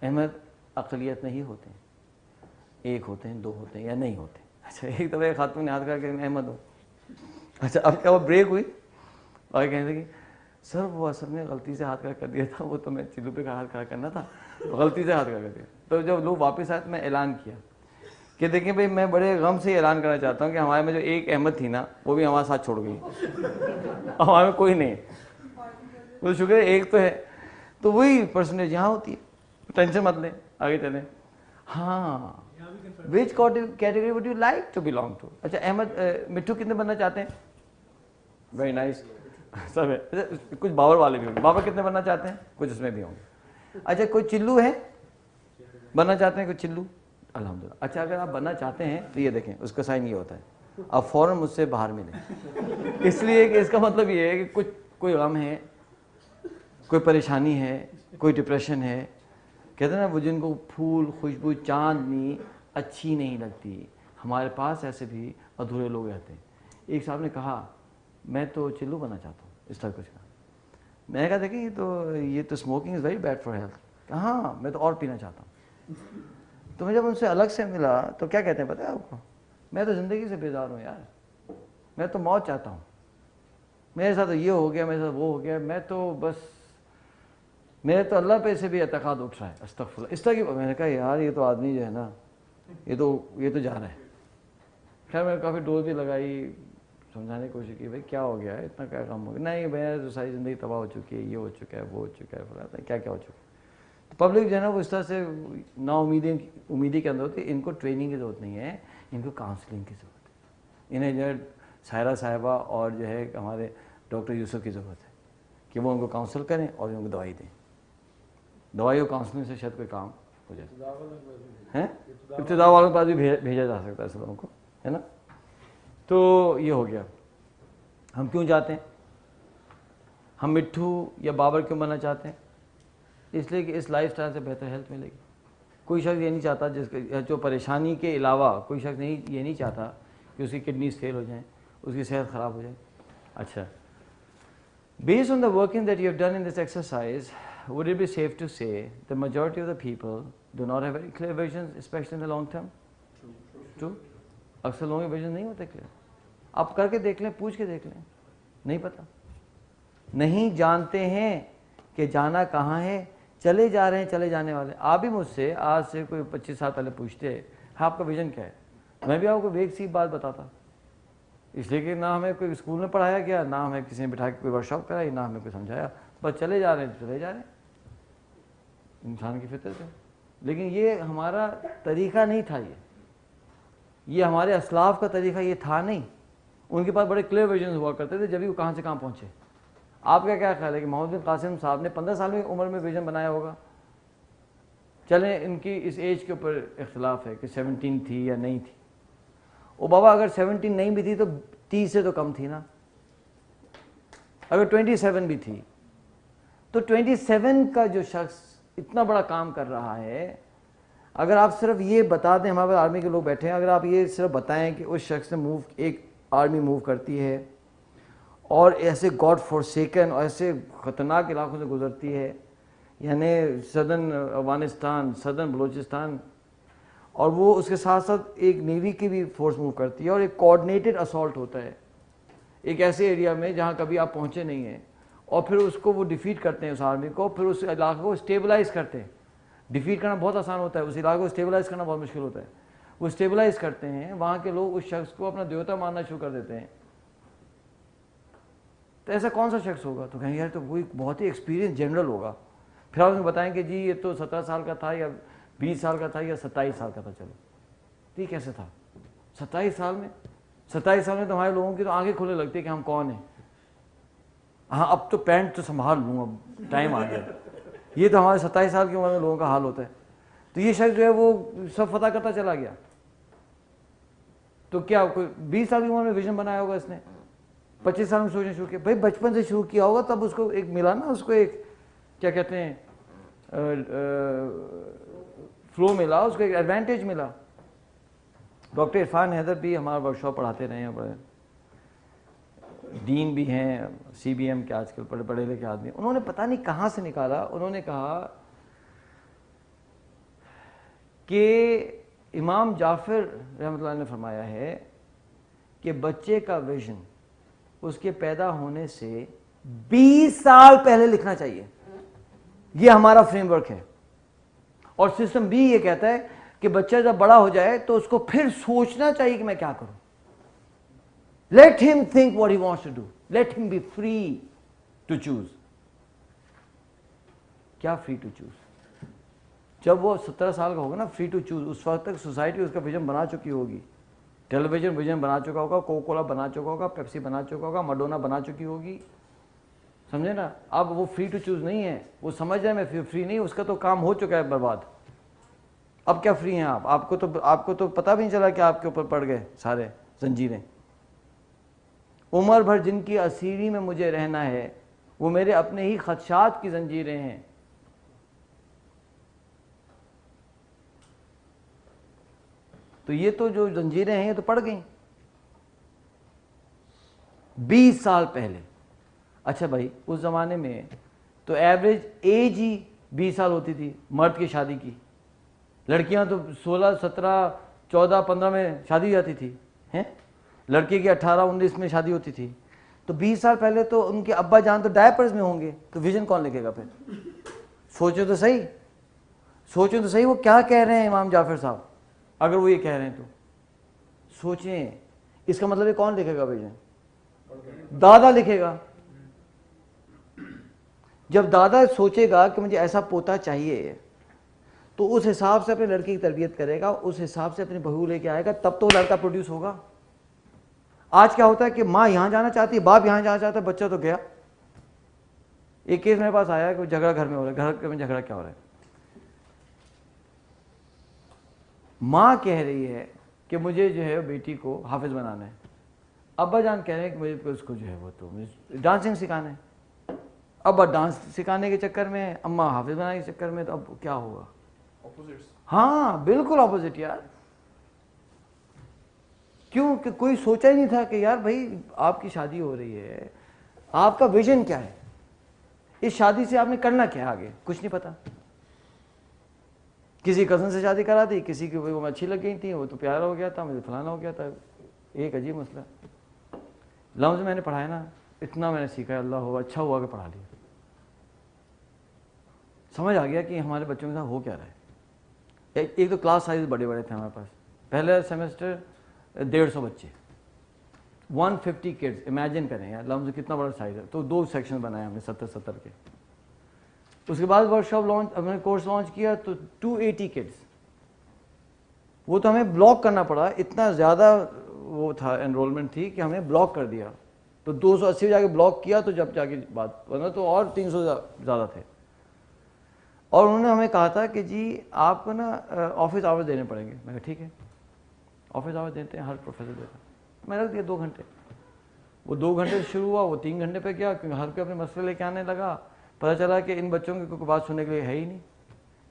احمد اقلیت نہیں ہوتے ہیں, ایک ہوتے ہیں, دو ہوتے ہیں یا نہیں ہوتے. اچھا ایک دفعہ خاتون نے ہاتھ کر کے میں احمد ہوں. اچھا اب کیا وہ بریک ہوئی اور کہنے لگی سر وہ اصل میں غلطی سے ہاتھ کر دیا تھا, وہ تو میں چلو پہ ہاتھ کھڑا کرنا تھا, غلطی سے ہاتھ کر دیا. تو جب لوگ واپس آئے تو میں اعلان کیا کہ دیکھیں بھائی میں بڑے غم سے اعلان کرنا چاہتا ہوں کہ ہمارے میں جو ایک احمد تھی نا وہ بھی ہمارے ساتھ چھوڑ گئی, ہمارے میں کوئی نہیں. وہ شکر ہے ایک تو ہے. تو وہی پرسنٹیج یہاں ہوتی ہے, ٹینشن مت لیں, آگے چلیں. ہاں which category would you like to belong to. اچھا احمد مٹھو کتنے بننا چاہتے ہیں؟ ویری نائس سب ہے. کچھ باور والے بھی ہوں گے. باور کتنے بننا چاہتے ہیں؟ کچھ اس میں بھی ہوں گے. اچھا کوئی چلو ہے بننا چاہتے ہیں؟ کوئی چلو؟ الحمدللہ. اچھا اگر آپ بننا چاہتے ہیں تو یہ دیکھیں اس کا سائن یہ ہوتا ہے, آپ فوراً مجھ سے باہر ملیں. اس لیے کہ اس کا مطلب یہ ہے کہ کچھ کوئی غم ہے, کوئی پریشانی ہے, کوئی ڈپریشن ہے. کہتے ہیں نا وہ جن کو پھول خوشبو چاندنی اچھی نہیں لگتی, ہمارے پاس ایسے بھی ادھورے لوگ رہتے ہیں. ایک صاحب نے کہا میں تو چلو بننا چاہتا ہوں, اس طرح کچھ کہا. میں نے کہا دیکھیں یہ تو smoking is very bad for health. ہاں میں تو اور پینا چاہتا ہوں. تو میں جب ان سے الگ سے ملا تو کیا کہتے ہیں پتہ ہے آپ کو, میں تو زندگی سے بیزار ہوں یار, میں تو موت چاہتا ہوں, میرے ساتھ یہ ہو گیا, میرے ساتھ وہ ہو گیا, میں تو بس میرے تو اللہ پہ سے بھی اعتقاد اٹھ رہا ہے. استغفر اللہ. اس طرح کی میں نے کہا یار یہ تو آدمی جو ہے نا یہ تو جا رہا ہے. خیر میں نے کافی ڈوز بھی لگائی, سمجھانے کی کوشش کی بھائی کیا ہو گیا ہے, اتنا کیا کام ہو گیا. نہیں بھائی تو ساری زندگی تباہ ہو چکی ہے, یہ ہو چکا ہے, وہ ہو چکا ہے, فلاں کیا کیا ہو چکا ہے. تو پبلک جو ہے نا وہ اس طرح سے نا امیدی کے اندر ہوتی ہے. ان کو ٹریننگ کی ضرورت نہیں ہے, ان کو کاؤنسلنگ کی ضرورت ہے. انہیں جو ہے سائرہ صاحبہ اور جو ہے ہمارے ڈاکٹر یوسف کی ضرورت ہے کہ وہ ان کو کاؤنسل کریں اور ان کو دوائی دیں. دوائی اور کاؤنسلنگ سے شاید کوئی کام ہو جائے. ابتدا والوں کے پاس بھی بھیجا جا سکتا ہے ایسے لوگوں کو, ہے نا. تو یہ ہو گیا. ہم کیوں چاہتے ہیں, ہم مٹھو یا بابر کیوں بننا چاہتے ہیں؟ اس لیے کہ اس لائف سٹائل سے بہتر ہیلتھ ملے گی. کوئی شخص یہ نہیں چاہتا جو پریشانی کے علاوہ کوئی شخص یہ نہیں چاہتا کہ اس کی کڈنیز فیل ہو جائیں, اس کی صحت خراب ہو جائے. اچھا based on the working that you have done in this exercise, would it be safe to say the majority of the people do not have very clear visions, especially in the long term? True. اکثر لوگوں کے vision نہیں ہوتے clear. آپ کر کے دیکھ لیں, پوچھ کے دیکھ لیں, نہیں پتا, نہیں جانتے ہیں کہ جانا کہاں ہے, چلے جا رہے ہیں چلے جانے والے. آپ بھی مجھ سے آج سے کوئی 25 سال پہلے پوچھتے ہیں آپ کا ویژن کیا ہے, میں بھی آپ کو ایک سی بات بتاتا. اس لیے کہ نہ ہمیں کوئی اسکول میں پڑھایا گیا, نہ ہمیں کسی نے بٹھا کے کوئی ورک شاپ کرائی, نہ ہمیں کوئی سمجھایا, بس چلے جا رہے ہیں چلے جا رہے ہیں, انسان کی فطرت ہے. لیکن یہ ہمارا طریقہ نہیں تھا, یہ ہمارے اسلاف کا طریقہ یہ تھا نہیں. ان کے پاس بڑے کلیئر ویژنز ہوا کرتے تھے جب بھی وہ کہاں سے کہاں پہنچے. آپ کا کیا خیال ہے کہ محمد بن قاسم صاحب نے 15 سال میں عمر میں ویژن بنایا ہوگا؟ چلیں ان کی اس ایج کے اوپر اختلاف ہے کہ 17 تھی یا نہیں تھی. او بابا اگر 17 نہیں بھی تھی تو 30 سے تو کم تھی نا. اگر 27 بھی تھی تو 27 کا جو شخص اتنا بڑا کام کر رہا ہے, اگر آپ صرف یہ بتا دیں, ہمارے آرمی کے لوگ بیٹھے ہیں, اگر آپ یہ صرف بتائیں کہ اس شخص نے ایک آرمی موو کرتی ہے اور ایسے گاڈ فورسیکن اور ایسے خطرناک علاقوں سے گزرتی ہے, یعنی سدرن افغانستان, سدرن بلوچستان, اور وہ اس کے ساتھ ساتھ ایک نیوی کی بھی فورس موو کرتی ہے, اور ایک کوآرڈینیٹڈ اسالٹ ہوتا ہے ایک ایسے ایریا میں جہاں کبھی آپ پہنچے نہیں ہیں, اور پھر اس کو وہ ڈیفیٹ کرتے ہیں اس آرمی کو, پھر اس علاقے کو اسٹیبلائز کرتے ہیں. ڈیفیٹ کرنا بہت آسان ہوتا ہے, اس علاقے کو اسٹیبلائز کرنا بہت مشکل ہوتا ہے. وہ اسٹیبلائز کرتے ہیں, وہاں کے لوگ اس شخص کو اپنا دیوتا ماننا شروع کر دیتے ہیں. تو ایسا کون سا شخص ہوگا؟ تو کہیں یار تو وہ ایک بہت ہی ایکسپیرینس جنرل ہوگا. پھر آپ بتائیں کہ جی یہ تو 17 سال کا تھا یا 20 سال کا تھا یا 27 سال کا تھا. چلو تو یہ کیسے تھا 27 سال میں؟ 27 سال میں تو ہمارے لوگوں کی تو آنکھیں کھلنے لگتی ہے کہ ہم کون ہیں. ہاں اب تو پینٹ تو سنبھال لوں, اب ٹائم آ گیا. یہ تو ہمارے 27 سال کی عمر میں لوگوں کا حال ہوتا ہے. تو یہ شخص جو ہے وہ سب فتح کرتا چلا گیا. تو کیا کوئی 20 سال کی عمر میں ویژن بنایا ہوگا اس نے, 25 سال میں سوچنا شروع کیا؟ بھائی بچپن سے شروع کیا ہوگا, تب اس کو ایک ملا نا, اس کو ایک کیا کہتے ہیں فلو ملا, اس کو ایک ایڈوانٹیج ملا. ڈاکٹر عرفان حیدر بھی ہمارا ورک شاپ پڑھاتے رہے ہیں, بڑے دین بھی ہیں, CBM کے آج کل بڑے پڑھے لکھے آدمی. انہوں نے پتہ نہیں کہاں سے نکالا, انہوں نے کہا کہ امام جعفر رحمۃ اللہ نے فرمایا ہے کہ بچے کا ویژن اس کے پیدا ہونے سے 20 سال پہلے لکھنا چاہیے. یہ ہمارا فریم ورک ہے. اور سسٹم بھی یہ کہتا ہے کہ بچہ جب بڑا ہو جائے تو اس کو پھر سوچنا چاہیے کہ میں کیا کروں. Let him think what he wants to do, let him be free to choose. کیا فری ٹو چوز؟ جب وہ 17 سال کا ہوگا نا, فری ٹو چوز, اس وقت تک سوسائٹی اس کا ویژن بنا چکی ہوگی, ٹیلی ویژن ویژن بنا چکا ہوگا, کوکا کولا بنا چکا ہوگا, پیپسی بنا چکا ہوگا, مڈونا بنا چکی ہوگی, سمجھے نا. اب وہ فری ٹو چوز نہیں ہے, وہ سمجھ جائے میں فری نہیں, اس کا تو کام ہو چکا ہے برباد. اب کیا فری ہیں آپ؟ آپ کو تو پتہ بھی نہیں چلا کہ آپ کے اوپر پڑ گئے سارے زنجیریں. عمر بھر جن کی اسیری میں مجھے رہنا ہے وہ میرے اپنے ہی خدشات کی زنجیریں ہیں. تو یہ تو جو زنجیریں ہیں یہ تو پڑ گئیں 20 سال پہلے. اچھا بھائی, اس زمانے میں تو ایوریج ایج ہی 20 سال ہوتی تھی مرد کی شادی کی. لڑکیاں تو 16, 17, 14, 15 میں شادی ہو جاتی تھی ہیں, لڑکی کی 18, 19 میں شادی ہوتی تھی. تو 20 سال پہلے تو ان کے ابا جان تو ڈائپرز میں ہوں گے, تو ویژن کون لکھے گا پھر؟ سوچو تو صحیح وہ کیا کہہ رہے ہیں امام جعفر صاحب. اگر وہ یہ کہہ رہے ہیں تو سوچیں, اس کا مطلب یہ کون لکھے گا ویژن؟ دادا لکھے گا. جب دادا سوچے گا کہ مجھے ایسا پوتا چاہیے تو اس حساب سے اپنے لڑکی کی تربیت کرے گا, اس حساب سے اپنی بہو لے کے آئے گا, تب تو لڑکا پروڈیوس ہوگا. آج کیا ہوتا ہے کہ ماں یہاں جانا چاہتی ہے, باپ یہاں جانا چاہتا ہے, بچہ تو گیا. ایک کیس میرے پاس آیا کہ جھگڑا گھر میں ہو رہا ہے. گھر میں جھگڑا کیا ہو رہا ہے؟ ماں کہہ رہی ہے کہ مجھے جو ہے بیٹی کو حافظ بنانا ہے, ابا جان کہہ رہے ہیں کہ مجھے اس کو جو ہے وہ تو ڈانسنگ سکھانا ہے. ابا ڈانس سکھانے کے چکر میں, اماں حافظ بنانے کے چکر میں, تو اب کیا ہوگا؟ ہاں بالکل اپوزٹ یار. کیوں کہ کوئی سوچا ہی نہیں تھا کہ یار بھائی آپ کی شادی ہو رہی ہے, آپ کا ویژن کیا ہے, اس شادی سے آپ نے کرنا کیا ہے آگے, کچھ نہیں پتا. کسی کزن سے شادی کرا دی, کسی کی وہ اچھی لگ گئی تھی, وہ تو پیارا ہو گیا تھا, مجھے فلانا ہو گیا تھا. ایک عجیب مسئلہ. لفظ میں نے پڑھایا نا, اتنا میں نے سیکھا ہے, اللہ ہوا اچھا ہوا کہ پڑھا لیا. سمجھ آ گیا کہ ہمارے بچوں کے ساتھ ہو کیا رہا ہے. ایک تو کلاس سائز بڑے بڑے تھے ہمارے پاس. پہلے سیمسٹر 150 بچے, 150 کڈس. امیجن کریں یار لفظ کتنا بڑا سائز ہے. تو 2 سیکشن بنائے ہم نے 70 کے. اس کے بعد ورک شاپ لانچ, ہم نے کورس لانچ کیا تو 280 کڈس. وہ تو ہمیں بلاک کرنا پڑا, اتنا زیادہ وہ تھا انرولمنٹ تھی کہ ہمیں بلاک کر دیا. تو 280 جا کے بلاک کیا تو جب جا کے بات, ورنہ تو اور 300 زیادہ تھے. اور انہوں نے ہمیں کہا تھا کہ جی آپ کو نا آفس آورس دینے پڑیں گے. میں کہا ٹھیک ہے, آفس آورس دیتے ہیں, ہر پروفیسر دیتا. میں رکھ دیا 2 گھنٹے. وہ 2 گھنٹے سے شروع ہوا, وہ 3 گھنٹے پہ گیا, کیونکہ ہر کوئی اپنے مسئلے لے کے آنے لگا. پتہ چلا کہ ان بچوں کی کوئی بات سننے کے لیے ہے ہی نہیں.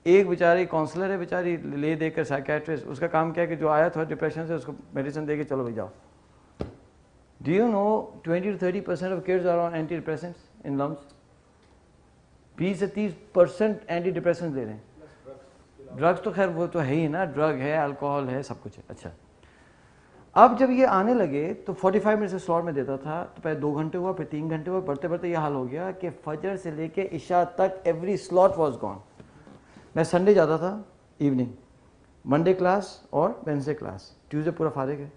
ایک بیچاری کاؤنسلر ہے, بیچاری لے دے کر سائیکیٹرسٹ, اس کا کام کیا ہے کہ جو آیا تھا ڈپریشن سے, اس کو میڈیسن دے کے چلو بھائی جاؤ. Do you know 20 to 30% off kids are on anti depressants in لمس. 20 سے 30% اینٹی ڈپریسنٹس لے رہے ہیں. ڈرگس تو خیر وہ تو ہے ہی نا, ڈرگ ہے, الکوہول ہے, سب کچھ ہے. اچھا, اب جب یہ آنے لگے تو 45 منٹ سے سلاٹ میں دیتا تھا, تو پہلے 2 گھنٹے ہوا, پھر 3 گھنٹے ہوا, بڑھتے بڑھتے یہ حال ہو گیا کہ فجر سے لے کے عشاء تک ایوری سلاٹ واز گون. میں سنڈے جاتا تھا ایوننگ, منڈے کلاس اور وینسڈے کلاس, ٹیوزڈے پورا فارغ ہے,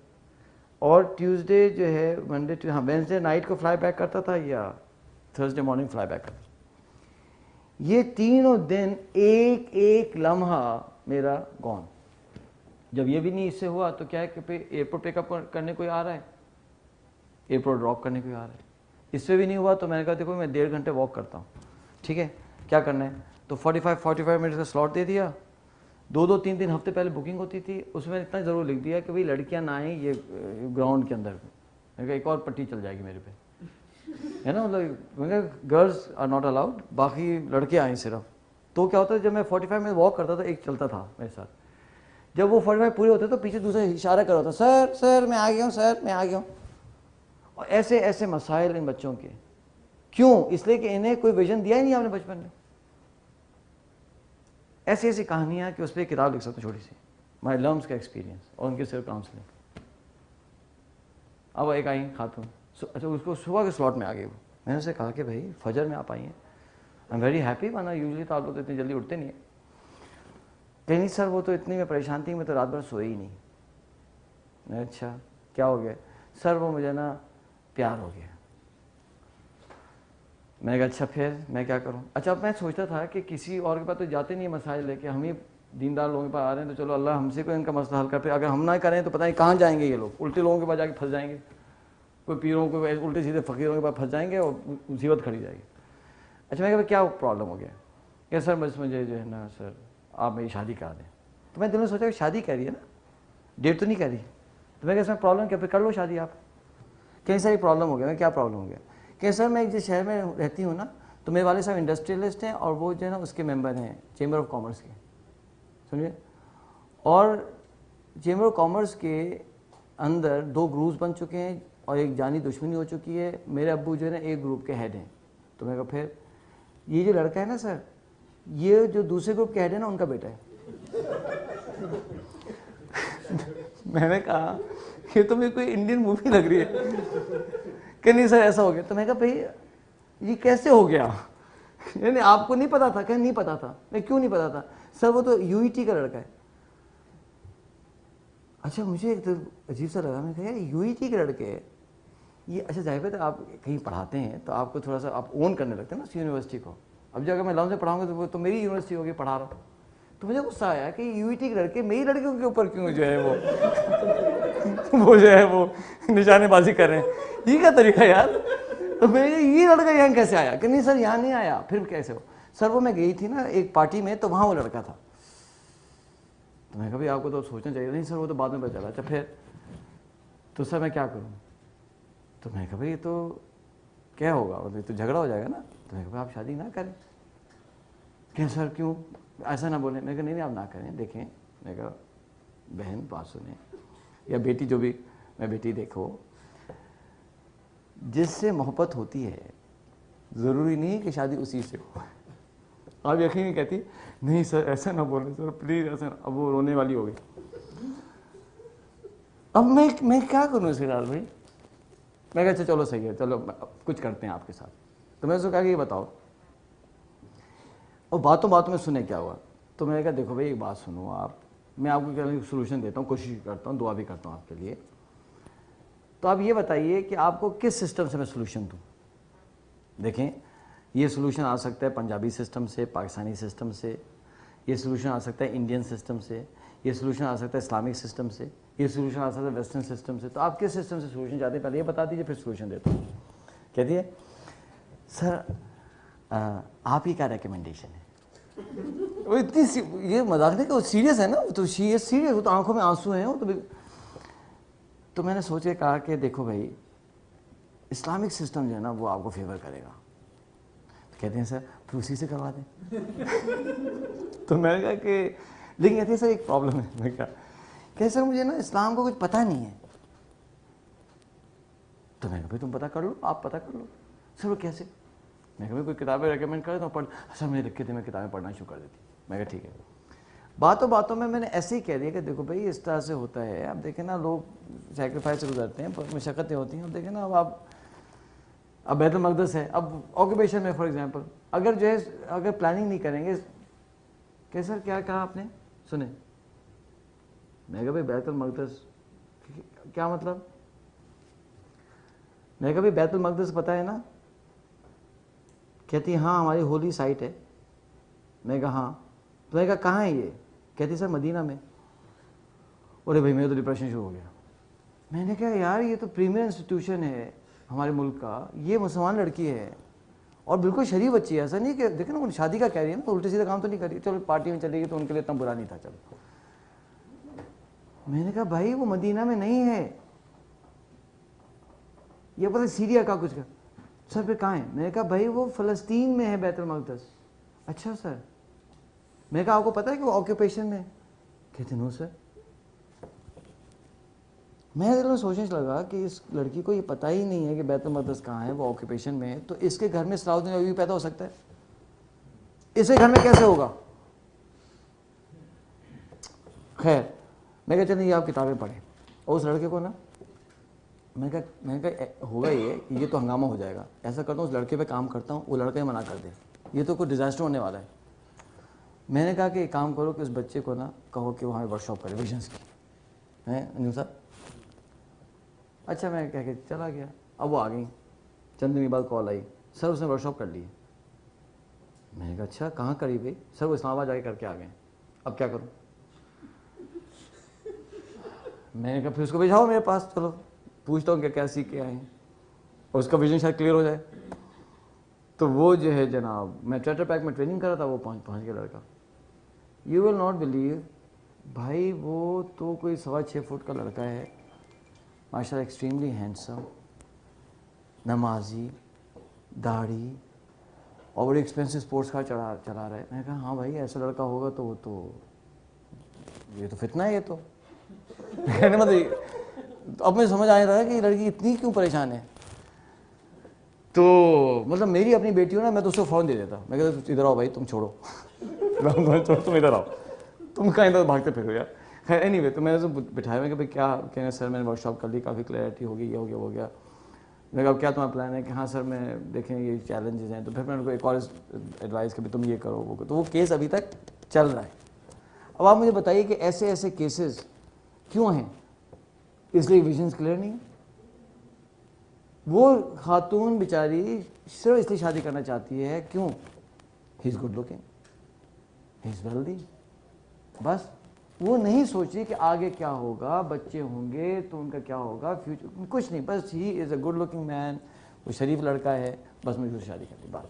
اور ٹیوزڈے جو ہے منڈے ہاں وینسڈے نائٹ کو فلائی بیک کرتا تھا یا تھرسڈے مارننگ فلائی بیک کرتا تھا. یہ تینوں دن ایک ایک لمحہ میرا گون. جب یہ بھی نہیں اس سے ہوا تو کیا ہے کہ ایئرپورٹ پک اپ کرنے کوئی آ رہا ہے, ایئرپورٹ ڈراپ کرنے کوئی آ رہا ہے. اس سے بھی نہیں ہوا تو میں نے کہا دیکھو میں 1.5 گھنٹے واک کرتا ہوں, ٹھیک ہے, کیا کرنا ہے. تو 45 منٹ کا سلاٹ دے دیا. 2-3 ہفتے پہلے بکنگ ہوتی تھی, اس میں اتنا ضرور لکھ دیا کہ بھائی لڑکیاں نہ آئیں یہ گراؤنڈ کے اندر. میں کہا ایک اور پٹی چل جائے گی میرے پہ, ہے نا, مطلب گرلز آر ناٹ الاؤڈ, باقی لڑکے آئیں صرف. تو کیا ہوتا ہے جب میں 45 منٹ واک کرتا تھا, ایک چلتا تھا میرے ساتھ, جب وہ 45 پورے ہوتے تو پیچھے دوسرا اشارہ کر رہا تھا, سر میں آ گیا ہوں, سر میں آ گیا ہوں. اور ایسے ایسے مسائل ان بچوں کے. کیوں؟ اس لیے کہ انہیں کوئی ویژن دیا ہی نہیں آپ نے بچپن میں. ایسی ایسی کہانیاں کہ اس پہ کتاب لکھ سکتا ہوں چھوٹی سی, مائی لرنس کا ایکسپیرینس, اور ان کی صرف کاؤنسلنگ. اب ایک آئی خاتون, اچھا اس کو صبح کے سلاٹ میں آ گئی. وہ میں نے اسے کہا کہ بھائی فجر میں آپ آئی ہیں, آئی ایم ویری ہیپی, ورنہ یوزلی تو آپ لوگ اتنی جلدی اٹھتے نہیں ہیں. کہ نہیں سر وہ تو اتنی میں پریشان تھی, میں تو رات بھر سوئی ہی نہیں. میں اچھا کیا ہو گیا؟ سر وہ مجھے نا پیار ہو گیا. میں نے کہا اچھا پھر میں کیا کروں؟ اچھا اب میں سوچتا تھا کہ کسی اور کے پاس تو جاتے نہیں مسائل لے کے, ہم ہی دیندار لوگوں کے پاس آ رہے ہیں, تو چلو اللہ ہم سے کوئی ان کا مسئلہ حل کر پہ. اگر ہم نہ کریں تو پتہ نہیں کہاں جائیں گے یہ لوگ, الٹے لوگوں کے پاس جا کے پھنس جائیں گے, کوئی پیروں کو الٹے سیدھے فقیروں کے پاس پھنس جائیں گے اور مصیبت کھڑی جائے گی. اچھا میں کہا کیا پرابلم ہو گیا؟ کہ سر بس مجھے جو ہے نا سر آپ میری شادی کرا دیں. تو میں دل میں سوچا کہ شادی کہہ رہی ہے نا, ڈیٹ تو نہیں کہہ رہی. تو میں کہا سر پرابلم کیا, پھر کر لو شادی آپ. کہیں سر یہ پرابلم ہو گیا. میں کیا پرابلم ہو گیا؟ کہ سر میں جس شہر میں رہتی ہوں نا, تو میرے والد صاحب انڈسٹریلسٹ ہیں, اور وہ جو ہے نا اس کے ممبر ہیں چیمبر آف کامرس کے, سنیے. اور چیمبر آف کامرس کے اندر 2 گروپس بن چکے ہیں, اور ایک جانی دشمنی ہو چکی ہے. میرے ابو جو ہے نا ایک گروپ کے ہیڈ ہیں. تو میں کہا پھر یہ جو لڑکا ہے نا سر, یہ جو دوسرے گروپ کے ہیڈ ہے نا ان کا بیٹا ہے. میں نے کہا یہ تو میری کوئی انڈین مووی لگ رہی ہے. کہ نہیں سر ایسا ہو گیا. تو میں کہا بھائی یہ کیسے ہو گیا؟ یعنی آپ کو نہیں پتا تھا؟ کہ نہیں پتا تھا. میں کیوں نہیں پتا تھا؟ سر وہ تو یو ای ٹی کا لڑکا ہے. اچھا مجھے ایک تو عجیب سا لگا. میں کہا یار یو ای ٹی کے لڑکے یہ, اچھا ظاہر ہے آپ کہیں پڑھاتے ہیں تو آپ کو تھوڑا سا آپ اون کرنے لگتے ہیں نا اس یونیورسٹی کو. اب جو اگر میں لون سے پڑھاؤں گا تو وہ تو میری یونیورسٹی ہوگی, پڑھا رہا ہوں. تو مجھے غصہ آیا کہ یو ای ٹی کے لڑکے میری لڑکیوں کے اوپر کیوں جو ہے وہ جو ہے وہ نشانے بازی کر رہے ہیں. یہ کیا طریقہ یار؟ تو میں یہ لڑکا یہاں کیسے آیا؟ کہ نہیں سر یہاں نہیں آیا. پھر کیسے ہو؟ سر وہ میں گئی تھی نا ایک پارٹی میں, تو وہاں وہ لڑکا تھا. تو میں کہا بھائی آپ کو تو سوچنا چاہیے. نہیں سر وہ تو بعد میں پتہ چلا. اچھا پھر تو سر میں کیا کروں؟ تو میں کہا بھائی یہ تو کیا ہوگا, تو جھگڑا ہو جائے گا نا. تو میں کہا بھائی آپ شادی نہ کریں. کہ سر کیوں ایسا نہ بولیں؟ میں کہا نہیں آپ نہ کریں. دیکھیں میں کہا بہن بات سنیں, یا بیٹی جو بھی, میں بیٹی دیکھو جس سے محبت ہوتی ہے ضروری نہیں کہ شادی اسی سے ہو. آپ یقین نہیں کہتی نہیں سر ایسا نہ بولیں سر پلیز ایسا. اب وہ رونے والی ہو گئی. اب میں کیا کروں اس کے ساتھ بھائی؟ میں کہا اچھا چلو صحیح ہے, چلو کچھ کرتے ہیں آپ کے ساتھ. تو میں اس کو کہا کہ یہ بتاؤ, اور باتوں میں سنے کیا ہوا. تو میں نے کہا دیکھو بھائی ایک بات سنو آپ, میں آپ کو سولوشن دیتا ہوں, کوشش کرتا ہوں, دعا بھی کرتا ہوں آپ کے لیے. تو آپ یہ بتائیے کہ آپ کو کس سسٹم سے میں سولوشن دوں. دیکھیں یہ سولوشن آ سکتا ہے پنجابی سسٹم سے, پاکستانی سسٹم سے, یہ سولوشن آ سکتا ہے انڈین سسٹم سے, یہ سولوشن آ سکتا ہے اسلامک سسٹم سے, یہ سولوشن آ سکتا ہے ویسٹرن سسٹم سے. تو آپ کس سسٹم سے سولوشن چاہتے ہیں پہلے یہ بتا دیجیے, پھر سولوشن دیتا ہوں. کہتی ہے سر آپ ہی کا ریکمنڈیشن ہے. وہ اتنی یہ مذاق نہیں کہ وہ سیریس ہے نا, تو سیریس, وہ تو آنکھوں میں آنسو ہیں. تو میں نے سوچے کہا کہ دیکھو بھائی اسلامک سسٹم جو ہے نا وہ آپ کو فیور کرے گا. کہتے ہیں سر پھر اسی سے کروا دیں. تو میں نے کہا کہ لیکن کہتے ہیں سر ایک پرابلم ہے. میں کہا کہ سر مجھے نا اسلام کو کچھ پتہ نہیں ہے. تو میں نے کہا بھائی تم پتہ کر لو, آپ پتہ کر لو. سر وہ کیسے؟ میں کہا کوئی کتابیں ریکمینڈ کرے تو پڑھ. سر مجھے لکھ کے تھے, میں کتابیں پڑھنا شروع کر دیتی. میں کہا ٹھیک ہے. باتوں میں نے ایسے ہی کہہ دیا کہ دیکھو بھائی اس طرح سے ہوتا ہے. اب دیکھیں نا لوگ سیکریفائس سے گزرتے ہیں, مشقتیں ہوتی ہیں. اب دیکھیں نا اب بیت المقدس ہے, اب آکوپیشن میں فار ایگزامپل اگر جو ہے اگر پلاننگ نہیں کریں گے. کہ سر کیا کہا آپ نے؟ سنیں. میں کہا بھائی بیت المقدس کیا مطلب؟ میں کہا بھائی بیت المقدس پتہ ہے نا؟ کہتی ہاں ہماری ہولی سائٹ ہے. میں کہا ہاں. تو میں کہا کہاں ہے یہ؟ کہتی سر مدینہ میں. ارے بھائی میرا تو ڈپریشن شروع ہو گیا. میں نے کہا یار یہ تو پریمیئر انسٹیٹیوشن ہے ہمارے ملک کا, یہ مسلمان لڑکی ہے اور بالکل شریف بچی ہے, ایسا نہیں کہ دیکھیں نا وہ شادی کا کہہ رہی ہے نا, تو الٹے سیدھا کام تو نہیں کر رہی, چلو پارٹی میں چلے گی تو ان کے لیے اتنا برا نہیں تھا. چلو میں نے کہا بھائی وہ مدینہ میں نہیں ہے, یہ پتہ سیریا کا کچھ کا. سر پہ کہاں ہے؟ میں نے کہا بھائی وہ فلسطین میں ہے بیت المقدس. اچھا سر. میں نے کہا آپ کو پتہ ہے کہ وہ آکوپیشن میں ہے؟ کہتے نو سر. میں دل میں سوچنے لگا کہ اس لڑکی کو یہ پتہ ہی نہیں ہے کہ بیت المقدس کہاں ہے, وہ آکوپیشن میں ہے, تو اس کے گھر میں صلاح الدین ایوبی پیدا ہو سکتا ہے؟ اس کے گھر میں کیسے ہوگا؟ خیر میں کہا چلیں یہ آپ کتابیں پڑھیں. اور اس لڑکے کو نا میں کہا ہوگا یہ تو ہنگامہ ہو جائے گا, ایسا کرتا ہوں اس لڑکے پہ کام کرتا ہوں, وہ لڑکا ہی منع کر دے, یہ تو کوئی ڈیزاسٹر ہونے والا ہے. میں نے کہا کہ ایک کام کرو کہ اس بچے کو نا کہو کہ وہاں ورک شاپ کرے ویژنس کی, ہیں انجم صاحب. اچھا میں کہہ کے چلا گیا. اب وہ آ گئی, چند دن بعد کال آئی, سر اس نے ورک شاپ کر لی ہے. میں نے کہا اچھا کہاں کری بھائی؟ سر وہ اسلام آباد جا کے کر کے آ گئے. اب کیا کروں؟ میں نے کہا پھر اس کو بھیجاؤ میرے پاس, چلو پوچھتا ہوں کہ کیا سیکھ کے آئے ہیں, اور اس کا ویژن شاید کلیئر ہو جائے. تو وہ جو ہے جناب, میں ٹریٹر پیک میں ٹریننگ کر رہا تھا, وہ پہنچ گیا لڑکا. یو ول ناٹ بلیو بھائی, وہ تو کوئی 6.25 فٹ کا لڑکا ہے, ماشاء اللہ ایکسٹریملی ہینڈسم, نمازی, داڑھی, اور بڑی ایکسپینسو اسپورٹس کار چلا رہا ہے. میں نے کہا ہاں بھائی ایسا لڑکا ہوگا تو وہ تو یہ تو فتنہ ہے. یہ تو مطلب اب میں سمجھ آ رہا ہے کہ یہ لڑکی اتنی کیوں پریشان ہے. تو مطلب میری اپنی بیٹی ہو نا, میں تو اس کو فون دے دیتا. میں کہتا ادھر آؤ بھائی, تم چھوڑو, تم ادھر آؤ, تم کہیں ادھر بھاگتے پھرو یار. خیر اینی وے, تو میں نے بٹھایا, میں کہ بھائی کیا کہنا سر, میں نے ورک شاپ کر لی, کافی کلیئرٹی ہوگی, یہ ہو گیا. میں کہا کیا تمہارا پلان ہے؟ کہ ہاں سر میں دیکھیں یہ چیلنجز ہیں. تو پھر میں نے کو ایک اور ایڈوائز کہ تم یہ کرو وہ کرو. تو وہ کیس ابھی تک چل رہا ہے. اب آپ مجھے بتائیے کہ ایسے کیسز کیوں ہیں؟ اس لیے ویژنس کلیئر نہیں. وہ خاتون بیچاری صرف اس لیے شادی کرنا چاہتی ہے, کیوں؟ He is good looking, he is wealthy, بس. وہ نہیں سوچی کہ آگے کیا ہوگا, بچے ہوں گے تو ان کا کیا ہوگا, فیوچر کچھ نہیں, بس ہی از اے گڈ لکنگ مین, وہ شریف لڑکا ہے, بس مجھے اس سے شادی کرنی, بات.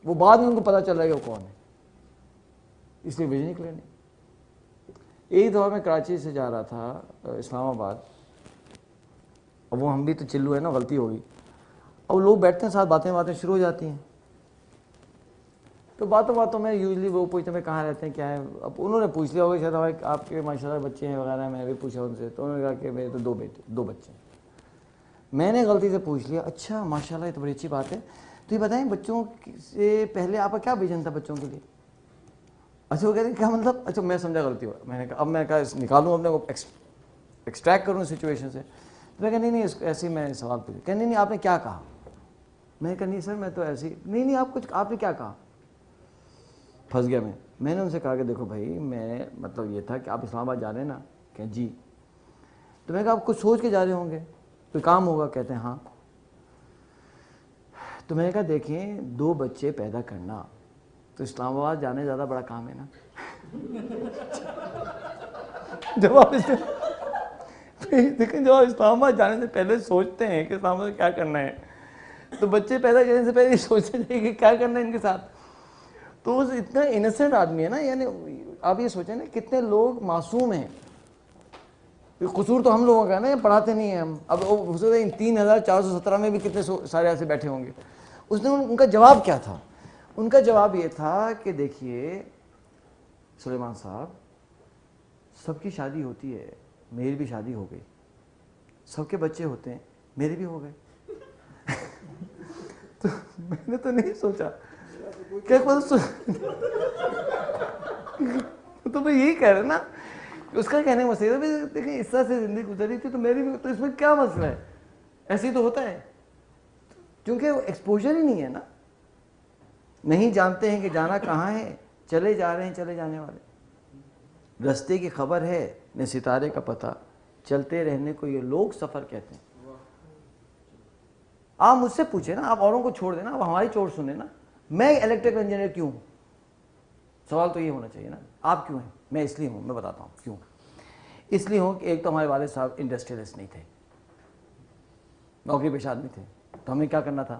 وہ بعد میں ان کو پتہ چل رہا ہے کہ وہ کون ہے, اس لیے ویژن کلیئر نہیں. ایک دفعہ میں کراچی سے جا رہا تھا اسلام آباد, اب وہ ہم بھی تو چلو ہے نا, غلطی ہوگی. اب لوگ بیٹھتے ہیں ساتھ, باتیں شروع ہو جاتی ہیں. تو باتوں میں یوزلی وہ پوچھتے ہیں کہاں رہتے ہیں, کیا ہے. اب انہوں نے پوچھ لیا ہوگا شاید ہمارے آپ کے ماشاء اللہ بچے ہیں وغیرہ, میں بھی پوچھا ان سے, تو انہوں نے کہا کہ میرے تو 2 بچے ہیں. میں نے غلطی سے پوچھ لیا, اچھا ماشاء اللہ یہ تو بڑی اچھی بات ہے, تو یہ بتائیں بچوں سے پہلے آپ کا کیا ویژن تھا بچوں کے لیے؟ اچھا وہ کہتے ہیں کیا مطلب؟ اچھا میں سمجھا غلطی ہوا. میں نے کہا اب میں کہا نکالوں اپنے کو, ایکسٹریکٹ کروں سچویشن سے. تو میں کہا نہیں ایسے ہی میں سوال پوچھوں. کہ نہیں آپ نے کیا کہا؟ میں نے کہا نہیں سر میں تو ایسے ہی. نہیں آپ نے کیا کہا؟ پھنس گیا میں نے ان سے کہا کہ دیکھو بھائی میں مطلب یہ تھا کہ آپ اسلام آباد جا رہے ہیں نا؟ کہ جی. تو میں نے کہا آپ کچھ سوچ کے جا رہے ہوں گے, کوئی کام ہوگا؟ کہتے ہیں ہاں. تو میں نے کہا دیکھیں 2 بچے پیدا کرنا تو اسلام آباد جانے زیادہ بڑا کام ہے نا. جب آپ اسلام آباد جانے سے پہلے سوچتے ہیں کہ اسلام آباد کیا کرنا ہے, تو بچے پیدا کرنے سے پہلے سوچتے ہیں کہ کیا کرنا ہے ان کے ساتھ. تو اتنا انسنٹ آدمی ہے نا, یعنی آپ یہ سوچیں نا کتنے لوگ معصوم ہیں. قصور تو ہم لوگوں کا ہے نا, یہ پڑھاتے نہیں ہیں ہم. اب 3417 میں بھی کتنے سارے ایسے بیٹھے ہوں گے. اس نے ان کا جواب کیا تھا؟ ان کا جواب یہ تھا کہ دیکھیے سلیمان صاحب, سب کی شادی ہوتی ہے, میری بھی شادی ہو گئی, سب کے بچے ہوتے ہیں, میرے بھی ہو گئے. تو میں نے تو نہیں سوچا کیا تو میں یہی کہہ رہا نا, اس کا کہنے مسئلہ ہے دیکھیں اس طرح سے زندگی گزری تھی تو میری بھی, تو اس میں کیا مسئلہ ہے, ایسے ہی تو ہوتا ہے. کیونکہ وہ ایکسپوجر ہی نہیں ہے نا, نہیں جانتے ہیں کہ جانا کہاں ہے, چلے جا رہے ہیں چلے جانے والے. رستے کی خبر ہے نہ ستارے کا پتہ, چلتے رہنے کو یہ لوگ سفر کہتے ہیں. آپ مجھ سے پوچھیں نا, آپ اوروں کو چھوڑ دیں نا, آپ ہماری چوٹ سنیں نا. میں الیکٹرکل انجینئر کیوں ہوں؟ سوال تو یہ ہونا چاہیے نا, آپ کیوں ہیں؟ میں اس لیے ہوں, میں بتاتا ہوں کیوں. اس لیے ہوں کہ ایک تو ہمارے والد صاحب انڈسٹریلسٹ نہیں تھے, نوکری پیشہ آدمی تھے, تو ہمیں کیا کرنا تھا؟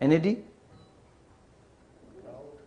NAD,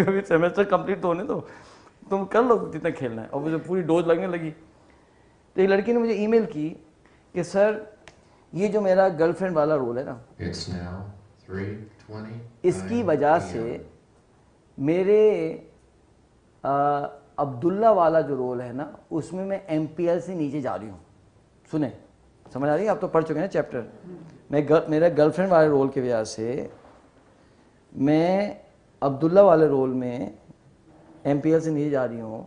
ابھی سیمسٹر کمپلیٹ تو ہونے دو, تم کر لو جتنا کھیلنا ہے. اور مجھے پوری ڈوز لگنے لگی. تو ایک لڑکی نے مجھے ای میل کی کہ سر یہ جو میرا گرل فرینڈ والا رول ہے نا, اس کی وجہ سے میرے عبداللہ والا جو رول ہے نا اس میں ایم پی ایل سے نیچے جا رہی ہوں. سنیں, سمجھ آ رہی ہے؟ آپ تو پڑھ چکے ہیں چیپٹر. میرے گرل فرینڈ والے رول کی وجہ سے میں عبداللہ والے رول میں ایم پی ایل سے نیچے جا رہی ہوں.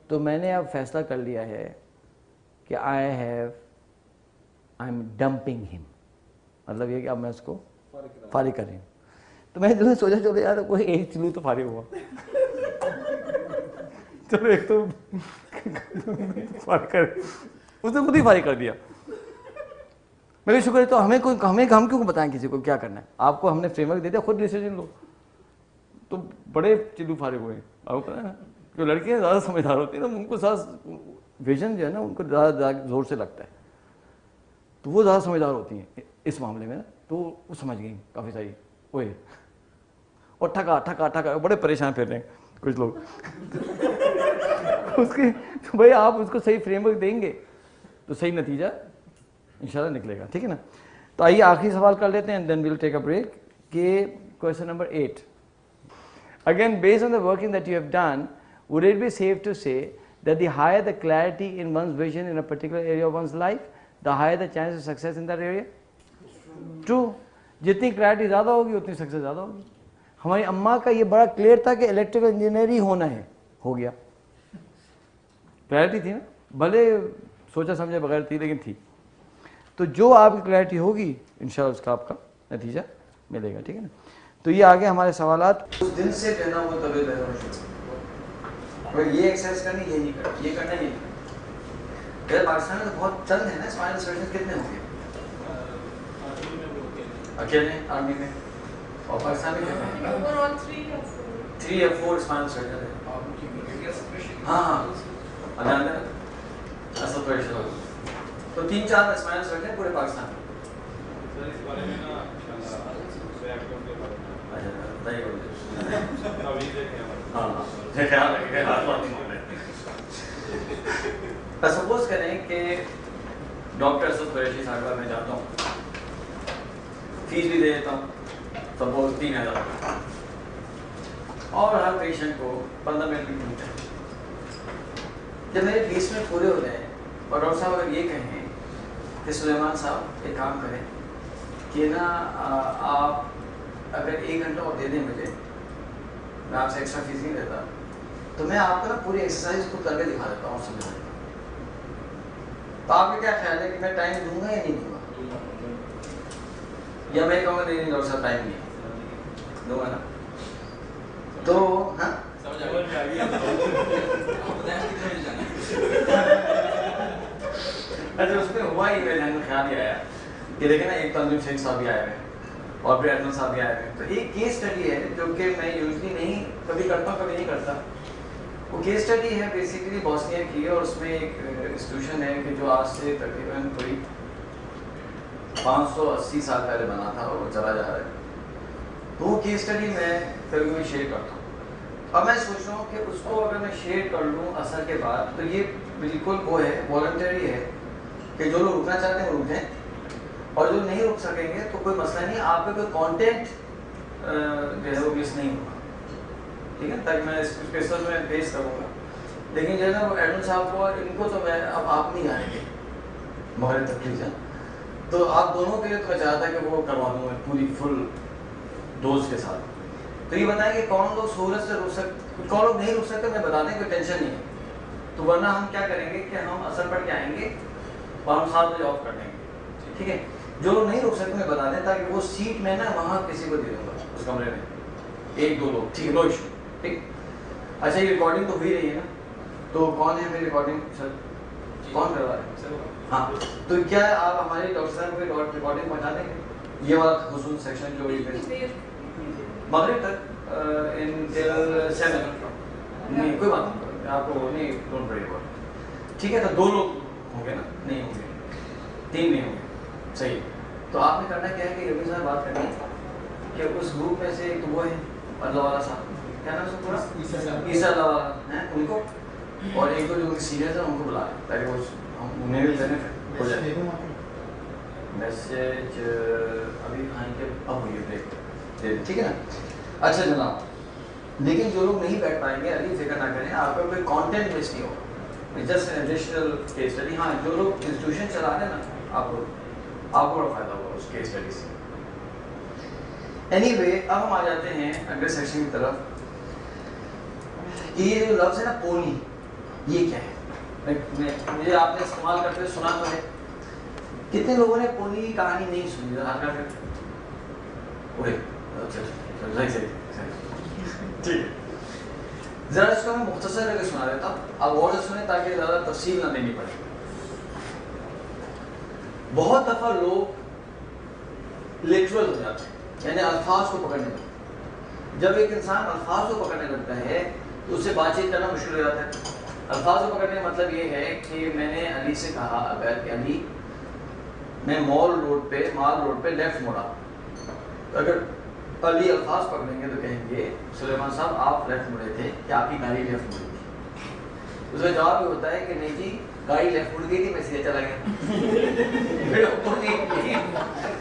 تو میں نے اب فیصلہ کر لیا ہے کہ آئی ایم ڈمپنگ ہم, مطلب یہ کہ اب میں اس کو فارغ کر رہی ہوں. تو میں نے سوچا چلو یار کوئی ایک چلو تو فارغ ہوا, چلو ایک تو فارغ کر, اس نے خود ہی فارغ کر دیا. میرے شکر ہے. تو ہم کیوں بتائیں کسی کو کیا کرنا ہے؟ آپ کو ہم نے فریم ورک دے دیا, خود ڈیسیجن لو. تو بڑے چلو فارغ ہوئے. آپ کو پتا ہے نا جو لڑکیاں زیادہ سمجھدار ہوتی ہیں نا ان کو زیادہ ویژن جو ہے نا ان کو زیادہ زور سے لگتا ہے, تو وہ زیادہ سمجھدار ہوتی ہیں اس معاملے میں نا. تو وہ سمجھ گئی کافی ساری ہوئے, اور ٹھکا بڑے پریشان پھر رہے ہیں کچھ لوگ اس کے. بھائی آپ اس کو صحیح فریم ورک دیں گے تو صحیح نتیجہ انشاءاللہ نکلے گا, ٹھیک ہے نا. تو آئیے آخری سوال کر لیتے ہیں, then we'll take a break. کہ question number 8, again based on the working that you have done, would it be safe to say that the higher the clarity in one's vision in a particular area of one's life, the higher the chance of success in that area? True. جتنی clarity زیادہ ہوگی اتنی success زیادہ ہوگی. ہماری اماں کا یہ بڑا کلیئر تھا کہ الیکٹریکل انجینئر ہی ہونا ہے, ہو گیا. کلیئرٹی تھی نا, بھلے سوچا سمجھے بغیر تھی لیکن تھی. تو جو آپ کی کلیئرٹی ہوگی انشاءاللہ اس کا آپ کا نتیجہ ملے گا, ٹھیک ہے نا. تو یہ آگے ہمارے سوالات. اس دن سے کہنا وہ طبیعت یہ ایکسرسائز کرنی, یہ نہیں کرنا, یہ کرنا, یہ نہیں کرنا. پاکستان میں تو بہت چند ہے نا اسمائل سرجن, کتنے ہوں گے اکیلے آرمی میں, اور پاکستان میں کتنے ہیں؟ 3 یا 4 اسمائل سرجن ہیں. ہاں ہاں اصل پریشر تو 3-4 اسمائل سرجن پورے پاکستان میں. سپوز کریں کہ ڈاکٹر اسد قریشی صاحبہ میں جاتا ہوں, فیس بھی دے دیتا ہوں, سپوز 3000, اور ہر پیشنٹ کو 15 منٹ بھی ملتے ہیں. جب میرے 20 منٹ پورے ہو جائیں اور ڈاکٹر صاحب اگر یہ کہیں کہ سلیمان صاحب ایک کام کریں کہ نا آپ اگر 1 گھنٹہ اور دے دیں مجھے, میں آپ سے ایکسٹرا فیس نہیں لیتا, تو میں آپ کو نا پوری ایکسرسائز خود کر کے دکھا دیتا ہوں اور سمجھا دیتا ہوں. تو آپ کا کیا خیال ہے کہ میں ٹائم دوں گا یا نہیں دوں گا؟ یا میں کہوں گا نہیں نہیں ڈاکٹر صاحب ٹائم نہیں دوں گا نا. تو ہاں اچھا اس میں ہوا ہی, میرے ذہن میں خیال ہی آیا کہ دیکھیں نا ایک تنظیم شیخ صاحب بھی آئے ہوئے ہیں اور پھر ایڈمن صاحب بھی آئے ہوئے ہیں. تو ایک کیس اسٹڈی ہے جو کہ میں یوزلی نہیں, کبھی کرتا ہوں کبھی نہیں کرتا. وہ کیس اسٹڈی ہے بیسیکلی بوسنیا کی ہے, اور اس میں ایک انسٹیٹیوشن ہے کہ جو آج سے تقریباً کوئی 580 سال پہلے بنا تھا اور وہ چلا جا رہا ہے. تو وہ کیس اسٹڈی میں کبھی کبھی شیئر کرتا ہوں. اب میں سوچ رہا ہوں کہ اس کو اگر میں شیئر کر لوں اثر کے بعد, تو یہ بالکل وہ ہے, والنٹری ہے کہ جو لوگ رکنا چاہتے ہیں وہ رکیں, اور جو نہیں رک سکیں گے تو کوئی مسئلہ نہیں, آپ کا کوئی کانٹینٹ جو ہے وہ مس نہیں ہوگا, ٹھیک ہے, تاکہ میں اس پیسر میں پیش کروں گا. لیکن جو ہے نا وہ ایڈمن صاحب کو ان کو تو میں اب آپ نہیں آئیں گے مغرب تقریر ہے, تو آپ دونوں کے لیے تو میں چاہتا کہ وہ کروا دوں میں پوری فل ڈوز کے ساتھ. تو یہ بتائیں کہ کون لوگ سہولت سے رک سکتے, کون لوگ نہیں رک سکتے, میں بتا دیں کوئی ٹینشن نہیں ہے. تو ورنہ ہم کیا کریں گے کہ ہم اثر پڑھ کے آئیں گے اور ہم 7 بجے آف کر دیں گے, ٹھیک ہے. جو لوگ نہیں رک سکتے میں بتا دیں, تاکہ وہ سیٹ میں نا وہاں کسی کو دے دوں گا اس کمرے میں, 1-2 لوگ, ٹھیک ہے, نو ایشو, ٹھیک. اچھا یہ ریکارڈنگ تو ہوئی رہی ہے نا, تو کون ہے پھر ریکارڈنگ, سر کون کروا رہے ہیں؟ ہاں, تو کیا آپ ہمارے ڈاکٹر صاحب کو ریکارڈنگ پہنچا دیں گے, یہ والا خصوص سیکشن جو مغرب تک انٹل 7. نہیں کوئی بات نہیں, آپ کو نہیں ڈونٹ وری اباؤٹ, ٹھیک ہے. تو 2 لوگ ہوں گے نا, نہیں ہوں گے, 3 نہیں ہوں گے, صحیح. تو آپ نے کرنا کیا ہے کہ ربی صاحب بات کرنی ہے کہ اس گروپ میں سے ایک تو وہ ہے اللہ والا صاحب، کیا نام ہے پورا؟ عیسیٰ اللہ والا ہیں ان کو، اور ایک دو جو ان کے سینئرز ہیں ان کو بلا لیں تاکہ وہ انہیں بھی بینیفٹ ہو جائے. میسج ابھی کھائیں کے اب ہوئی بریک دے دیں، ٹھیک ہے نا. اچھا جناب، لیکن جو لوگ نہیں بیٹھ پائیں گے ابھی فکر نہ کریں، آپ کا کوئی کانٹینٹ مس نہیں ہوگا، just an additional case study. ہاں جو لوگ انسٹیٹیوشن چلا رہے ہیں نا آپ کو بڑا فائدہ ہوگا اس کیس اسٹڈی سے. اینی وے اب ہم آ جاتے ہیں اگلے سیکشن کی طرف. یہ جو لفظ ہے نا پونی، یہ کیا ہے؟ مجھے آپ نے استعمال کرتے ہوئے سنا تو ہے، کتنے لوگوں نے پونی کی کہانی نہیں سنی؟ ذرا ہاتھ کر کے. اچھا ٹھیک ہے، ذرا اس کو میں مختصر کر کے سنا دیتا ہوں، آپ غور سے سنیں تاکہ زیادہ تفصیل نہ دینی پڑے. بہت دفعہ لوگ لیٹرل ہو جاتے ہیں، یعنی الفاظ کو پکڑنے لگتے ہیں. جب ایک انسان الفاظ کو پکڑنے لگتا ہے تو اس سے بات چیت کرنا مشکل ہو جاتا ہے. الفاظ کو پکڑنے کا مطلب یہ ہے کہ میں نے علی سے کہا اگر کہ علی میں مال روڈ پہ لیفٹ مڑا، تو اگر علی الفاظ پکڑیں گے تو کہیں گے سلیمان صاحب آپ لیفٹ مڑے تھے، کیا آپ کی گاڑی لیفٹ مڑی تھی؟ اس کا جواب یہ ہوتا ہے کہ نہیں جی گاڑی لیفٹ مڑ گئی تھی، میں سیدھے چلا گیا.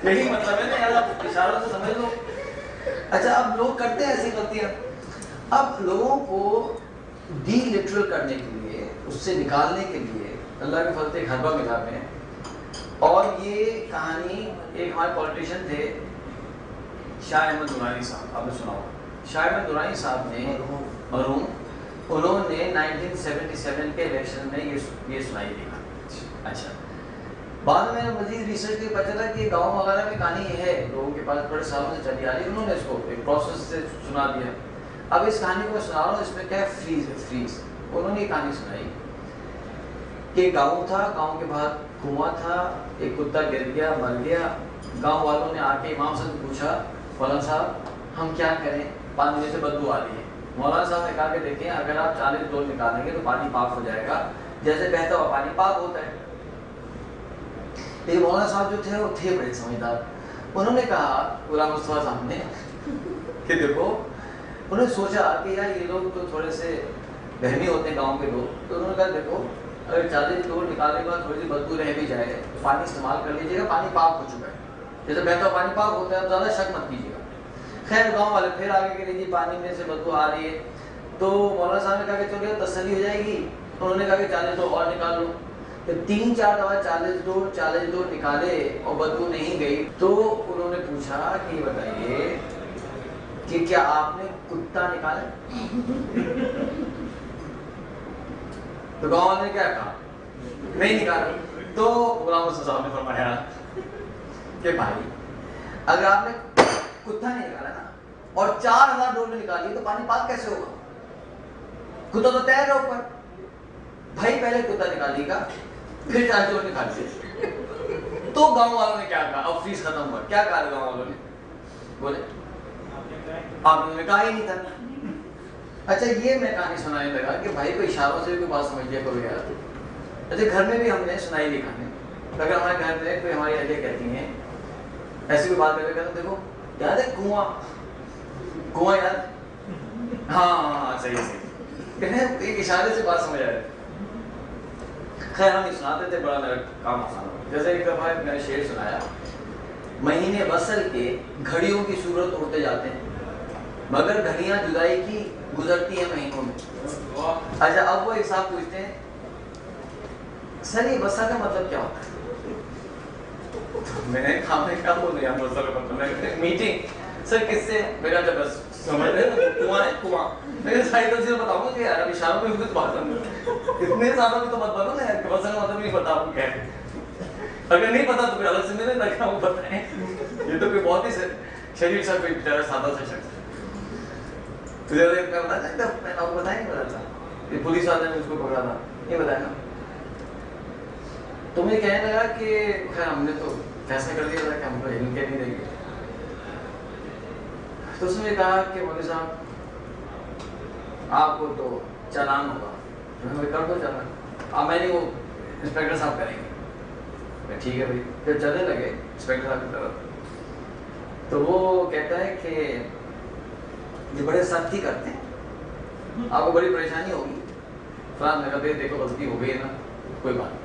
یہی مطلب ہے نا یار، آپ اشاروں سے سمجھ لو. اچھا اب لوگ کرتے ہیں ایسی غلطیاں. اب لوگوں کو ڈی لٹرل کرنے کے لیے، اس سے نکالنے کے لیے اللہ کے فضل سے ایک حربہ ملا میں. اور یہ کہانی ایک ہمارے پولیٹیشین تھے شاہ احمد درانی صاحب، آپ نے سنا ہوگا. شاہ احمد درانی صاحب نے مرحوم، انہوں نے 1977 کے الیکشن میں یہ سنائی تھی. اچھا بعد میں مزید ریسرچ کے پتہ چلا کہ گاؤں وغیرہ میں کہانی یہ ہے، لوگوں کے پاس بڑے سالوں سے چلی آ رہی ہے، انہوں نے اس کو ایک پروسیس سے سنا دیا. اب اس کہانی کو میں سنا رہا ہوں، اس میں کیا ہے فریز. انہوں نے یہ کہانی سنائی کہ گاؤں تھا، گاؤں کے باہر کنواں تھا، ایک کتا گر گیا مر گیا. گاؤں والوں نے آ کے امام صاحب سے پوچھا مولانا صاحب ہم کیا کریں، پانی میں سے بدبو آ رہی ہے. مولانا صاحب نے کہا کہ دیکھیں اگر آپ 40 ڈول نکالیں گے تو پانی پاک ہو جائے گا، جیسے بہتا ہوا پانی پاک ہوتا ہے. لیکن مولانا صاحب جو تھے وہ تھے بڑے سمجھدار. انہوں نے کہا غلام مصطفیٰ صاحب نے کہ دیکھو، انہوں نے سوچا کہ یار یہ لوگ تو تھوڑے سے بہمی ہوتے ہیں گاؤں کے لوگ، تو انہوں نے کہا دیکھو اگر 40 ڈول نکالنے کے بعد تھوڑی سی بدبو رہ بھی جائے تو پانی استعمال کر لیجیے گا، پانی پاک ہو چکا ہے، جیسے بہتا ہوا پانی پاک ہوتا ہے، اب زیادہ شک مت کیجیے گا. خیر گاؤں والے پھر آگے کہ نہیں جی پانی میں سے بدبو آ رہی ہے. تو مولانا صاحب نے کہا کہ چلو تسلی ہو جائے گی. انہوں نے کہا کہ 40 ڈول اور نکال لو. جب 3-4 دفعہ 40 ڈول نکالے اور بدبو نہیں گئی تو انہوں نے پوچھا کہ یہ بتائیے کہ کیا آپ نے کتا نکالا؟ تو گاؤں والے نے کیا کہا؟ نہیں نکالا. تو غلام مصطفیٰ صاحب نے فرمایا کہ بھائی اگر آپ نے کتا نہیں نکالا نا اور 4000 ڈول میں نکالی تو پانی پاک کیسے ہوگا؟ کتا تو تیر رہا اوپر. بھائی پہلے کتا نکالیے گا پھر 40 ڈول نکالیے. تو گاؤں والوں نے کیا کہا؟ اب فیس ختم ہوا. کیا کہا گاؤں والوں نے؟ بولے آپ نے کہا ہی نہیں تھا. اچھا یہ میں کہانی سنانے لگا کہ بھائی کو اشاروں سے بھی کوئی بات سمجھ لیا کرو یار. اچھا گھر میں بھی ہم نے سنائی دی کہانی. اگر ہمارے گھر میں کوئی ہماری اہلیہ کہتی ہیں ایسی کوئی بات کر کے کہتے دیکھو یاد ہے کنواں یاد؟ ہاں صحیح ایک اشارے سے بات سمجھ آئے. خیر ہم سناتے تھے، بڑا میرا کام آسان ہو. جیسے ایک دفعہ میں نے شعر سنایا، مہینے وصل کے گھڑیوں کی صورت اڑتے جاتے ہیں مگر گھڑیاں جدائی کی گزرتی ہیں مہینوں میں. اچھا اب وہ ایک صاحب پوچھتے ہیں سر یہ وصل کا مطلب کیا ہوتا ہے؟ میں نے کہا میں کیا بول رہا ہوں وصل کا مطلب میٹنگ سر کس سے؟ میرا جب بس سمجھ رہے ہیں کنواں ہے کنواں. میں نے صحیح تفصیل بتاؤں گا کہ یار اب اشاروں میں کچھ بات سمجھ اتنے زیادہ بھی تو مت بنو نا یار کہ وصل کا مطلب نہیں پتا آپ کو کیا ہے. اگر نہیں پتا تو پھر الگ سے میرے لگا وہ بتائیں. یہ تو کوئی بہت ہی شریف سا کوئی سادہ سا شخص ہے. تجھے میں بتا سکتا میں آپ کو بتایا نہیں بتا تھا کہ پولیس والے نے اس کو پکڑا تھا یہ بتایا نا. تو مجھے کہنے لگا کہ خیر ہم نے تو فیصلہ کر دیا تھا کہ ہم کو علم کے نہیں دیں گے. تو اس نے کہا کہ مولوی صاحب آپ کو تو چالان ہوگا. میں نے کر دو چالان. اب میں نے وہ انسپیکٹر صاحب کریں گے. ٹھیک ہے بھائی. پھر چلنے لگے انسپیکٹر صاحب کی طرف. تو وہ کہتا ہے کہ یہ بڑے سختی کرتے ہیں، آپ کو بڑی پریشانی ہوگی، فلان نے کہا دیکھو غلطی ہو گئی ہے نا، کوئی بات نہیں.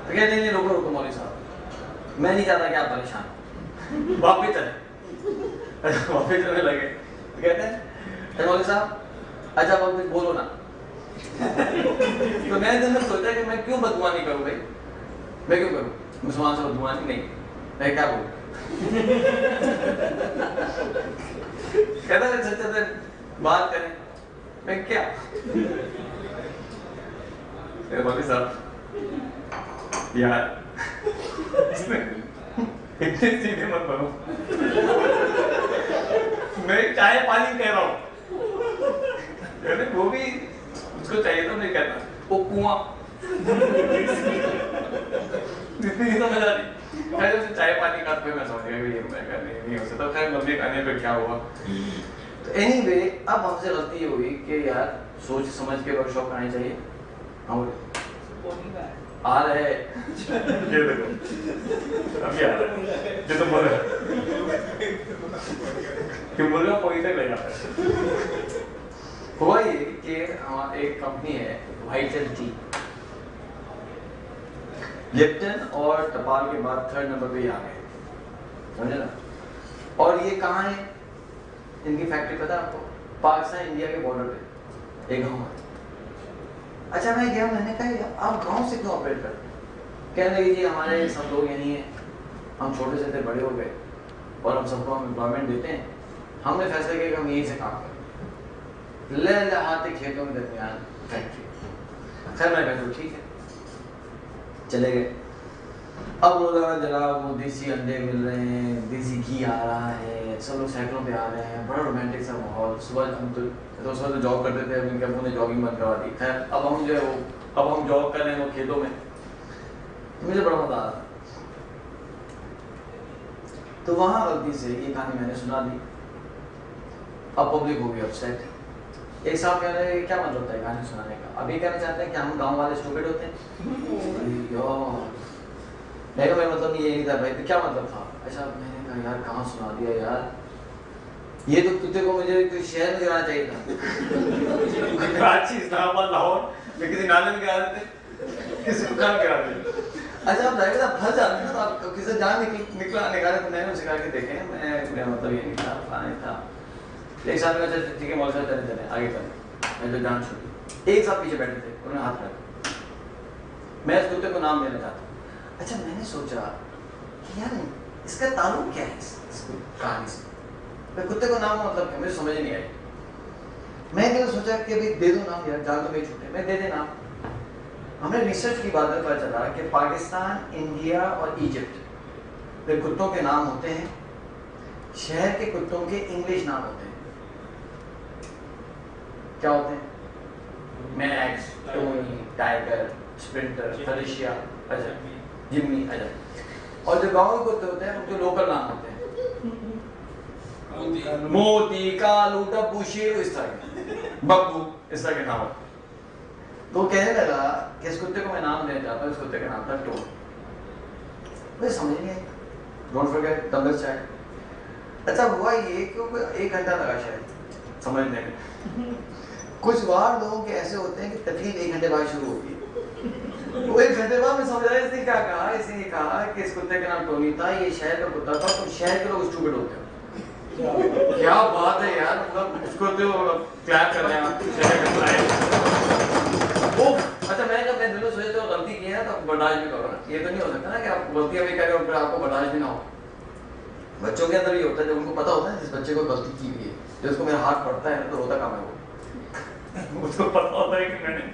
تو کہتے نہیں رکو رکو مولوی صاحب، میں نہیں چاہتا کہ آپ پریشان ہوں، واپس چلے. واپس چلنے لگے تو کہتے ہیں مولوی صاحب اچھا آپ کچھ بولو نا. تو میں دن میں سوچا کہ میں کیوں بدگمانی نہیں کروں بھائی، میں کیوں کروں مسلمان سے بدگمانی نہیں، میں کیا بولوں. کہتا ہے سچ سے بات کریں، میں کیا مولوی صاحب یار اتنے سیدھے مت بنو، میں چائے پانی کہہ رہا ہوں. وہ بھی اس کو چاہیے تو نہیں کہتا وہ کنواں اتنی نہیں سمجھ آ رہی. خیر اسے چائے پانی کا پھر میں سمجھ گیا کہ یہ میں کرنے نہیں ہو سکتا. خیر ممی کھانے پہ کیا ہوا. تو اینی وے اب ہم سے غلطی یہ ہوئی کہ یار سوچ سمجھ کے ورک شاپ آنی چاہیے. ہم آ رہے یہ دیکھو ابھی آ رہا ہے یہ تو بول رہا کہ مرغا کوئی تک لے جاتا ہے. ہوا یہ کہ ایک کمپنی ہے وائٹل ٹی، لپٹن اور ٹپال کے بعد تھرڈ نمبر پہ یہ آ گئے، سمجھے نا. اور یہ کہاں ہے ان کی فیکٹری پتہ ہے آپ کو؟ پاکستان انڈیا کے بارڈر پہ ایک گاؤں ہے. اچھا میں گیا، میں نے کہا یار آپ گاؤں سے کیوں آپریٹ کرتے ہیں؟ کہنے لگے جی ہمارے سب لوگ یہیں ہیں، ہم چھوٹے سے تھے بڑے ہو گئے اور ہم سب کو ہم امپلائمنٹ دیتے ہیں، ہم نے فیصلہ کیا کہ ہم یہیں سے کام کریں. لے لہاتے کھیتوں کے درمیان فیکٹری. خیر میں کہا ٹھیک ہے چلے گئے. اب روزانہ جناب وہ دیسی انڈے مل رہے ہیں، دیسی گھی آ رہا ہے، سب لوگ سائیکلوں پہ آ رہے ہیں، بڑا رومانٹک سا ماحول. صبح ہم تو اس وقت جاب کرتے تھے، اب ان کے ابو نے جاگنگ بند کروا دی. خیر اب ہم جو ہے وہ اب ہم جاب کر رہے ہیں وہ کھیتوں میں. مجھے بڑا مزہ آ رہا. تو وہاں غلطی سے یہ کہانی میں نے سنا دی. اب پبلک ہو گئی اپ سیٹ. ایک صاحب کہہ رہے ہیں کیا مطلب ہوتا ہے کہانی سنانے کا؟ ابھی کہنا چاہتے ہیں کہ ہم گاؤں والے اسٹوپڈ ہوتے ہیں. میرا مطلب یہ نہیں تھا بھائی. تو کیا مطلب تھا؟ اچھا میں نے کہا یار کہاں سنا دیا یار، یہ تو کتے کو مجھے کوئی شہر میں گرانا چاہیے تھا. کراچی، اسلام آباد، لاہور میں کسی نالے میں گرا دیتے، کسی دکان میں گرا دیتے. اچھا آپ ڈرائیور صاحب پھنس جاتے ہیں نا، آپ کسی جان نکالا تو میں نے اسے کہا کہ دیکھیں میں مطلب یہ نہیں تھا، پتا نہیں تھا. ایک ساتھ میں ٹھیک ہے مول صاحب چلے چلے آگے چلے. میں تو جان چھوڑی. ایک صاحب پیچھے بیٹھے تھے، انہوں نے ہاتھ رکھا. میں اس کتے کو نام دینا چاہتا ہوں. اچھا میں نے سوچا کہ یار اس کا تعلق کیا ہے اس کہانی سے؟ میں کتے کو نام مطلب کیا مجھے سمجھ نہیں آئی. میں نے سوچا کہ ابھی دے دو نام، یار جان تو میری چھوٹے، میں دے دے نام. ہم نے ریسرچ کی بات میں پتہ چلا کہ پاکستان، انڈیا اور ایجپٹ کے کتوں کے نام ہوتے ہیں، شہر کے کتوں کے انگلش نام ہوتے ہیں. کیا ہوتے ہیں؟ Max, Tony, Tiger, Sprinter, Felicia, اچھا جمنی. اچھا اور جو گاؤں کے کتے ہوتے ہیں ان کے لوکل نام ہوتے ہیں، موتی، کالو، ڈبو، شیرو، اس طرح کے، ببو، اس طرح کے نام ہوتے ہیں. تو کہنے لگا کہ اس کتے کو میں نام دینا چاہتا ہوں. اس کتے کا نام تھا ٹون. مجھے سمجھ نہیں آئی. Don't forget dumbbell cheat. اچھا ہوا یہ کہ 1 گھنٹہ لگا شاید سمجھنے میں. کچھ بار لوگوں کے ایسے ہوتے ہیں کہ تکلیف 1 گھنٹے بعد شروع ہوتی ہے. وہ 1 گھنٹے بعد میں سمجھ آیا اس نے کیا کہا. اس نے یہ کہا کہ اس کتے کا نام ٹونی تھا، یہ شہر کا کتا تھا، تو شہر کے لوگ اسٹوپڈ ہوتے ہیں. کیا بات ہے یار، مطلب اس کو تو کلیپ کر رہے ہیں آپ شہر کا کتا. اچھا میں جب میں دنوں سوچے تو غلطی کی ہے تو برداشت بھی کرو نا. یہ تو نہیں ہو سکتا نا کہ آپ غلطیاں بھی کریں اور پھر آپ کو برداشت بھی نہ ہو. بچوں کے اندر یہ ہوتا ہے جب ان کو پتا ہوتا ہے جس بچے کو غلطی کی ہوئی ہے، جب اس کو میرا ہاتھ پڑتا ہے تو روتا کام ہے وہ. اس کو پتا ہوتا ہے کہ میں نے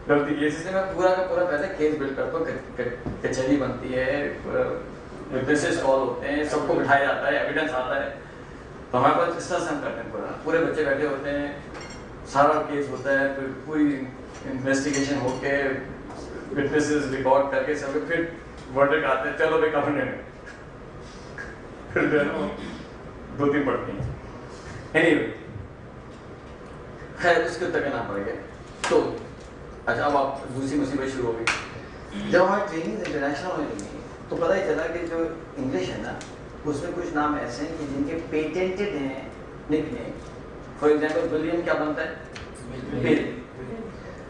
غلطی کی. اس لیے میں پورا کا پورا پہلے کیس بلڈ کرتا ہوں. کچہری بنتی ہے، وٹنسز کال ہوتے ہیں، سب کو بٹھایا جاتا ہے، ایویڈنس آتا ہے. تو ہمارے پاس اس طرح سے ہم کرتے ہیں. پورے بچے بیٹھے ہوتے ہیں، سارا کیس ہوتا ہے، پھر پوری انویسٹیگیشن ہو کے وٹنسز ریکارڈ کر کے سب پھر ورڈکٹ آتے ہیں. چلو بھائی کہاں گئے، پھر جو ہے نا 2-3 پڑھتی ہیں. اینی وے خیر اس کے تک نام پڑ گیا. تو اچھا اب آپ دوسری مصیبت شروع ہو گئی. جب ہماری ٹریننگ انٹرنیشنل ہونے لگی تو پتہ ہی چلا کہ جو انگلش ہے نا اس میں کچھ نام ایسے ہیں کہ جن کے پیٹنٹڈ ہیں نک نیم. فار ایگزامپل ولیم کیا بنتا ہے؟ بل.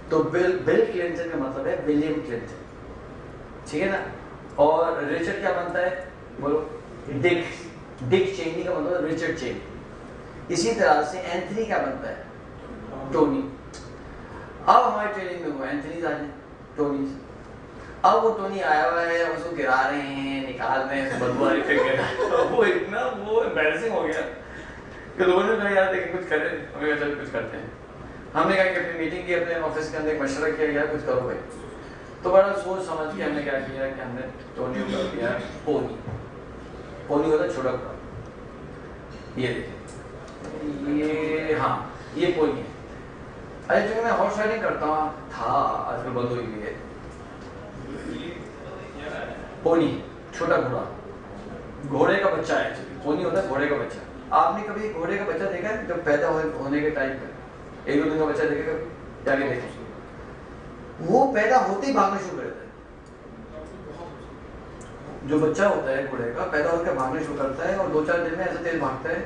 تو بل کلنٹن کا مطلب ہے ولیم کلنٹن, ٹھیک ہے نا. اور رچرڈ کیا بنتا ہے؟ بولو. ڈک چینی کا مطلب ہے رچرڈ چینی. اسی طرح سے اینتھنی کیا بنتا ہے؟ ٹونی. اب ہماری ٹریننگ میں وہ اینتھنیز آ جائیں, ٹونی. اب وہ ٹونی آیا ہوا ہے, اس کو گرا رہے ہیں, نکال رہے ہیں, بدبو آ رہی ہے. وہ اتنا وہ امبیرسنگ ہو گیا کہ لوگوں نے کہا یار دیکھیں کچھ کریں, ہمیں کہا چل کچھ کرتے ہیں. ہم نے کہا کہ اپنی میٹنگ کی, اپنے آفس کے اندر ایک مشورہ کیا گیا کچھ کرو بھائی. تو بڑا سوچ سمجھ کے ہم نے کیا کیا کہ ہم نے ٹونی کو کر دیا پونی. پونی ہوتا ہے چھوٹا گھوڑا. یہ دیکھیں, یہ ہاں یہ پونی ہے. ارے جو میں ہارس رائڈنگ کرتا ہوں تھا, آج کل بند ہوئی ہوئی ہے. پونی چھوٹا گھوڑا, گھوڑے کا بچہ ہے. پونی ہوتا ہے گھوڑے کا بچہ. آپ نے کبھی گھوڑے کا بچہ دیکھا ہے جب پیدا ہونے کے ٹائم پہ؟ ایک دو دن کا بچہ دیکھے کبھی جا کے دیکھیں. وہ پیدا ہوتے ہی بھاگنا شروع کر دیتا ہے. جو بچہ ہوتا ہے گھوڑے کا پیدا ہو کے بھاگنا شروع کرتا ہے, اور 2-4 دن میں ایسا تیز بھاگتا ہے,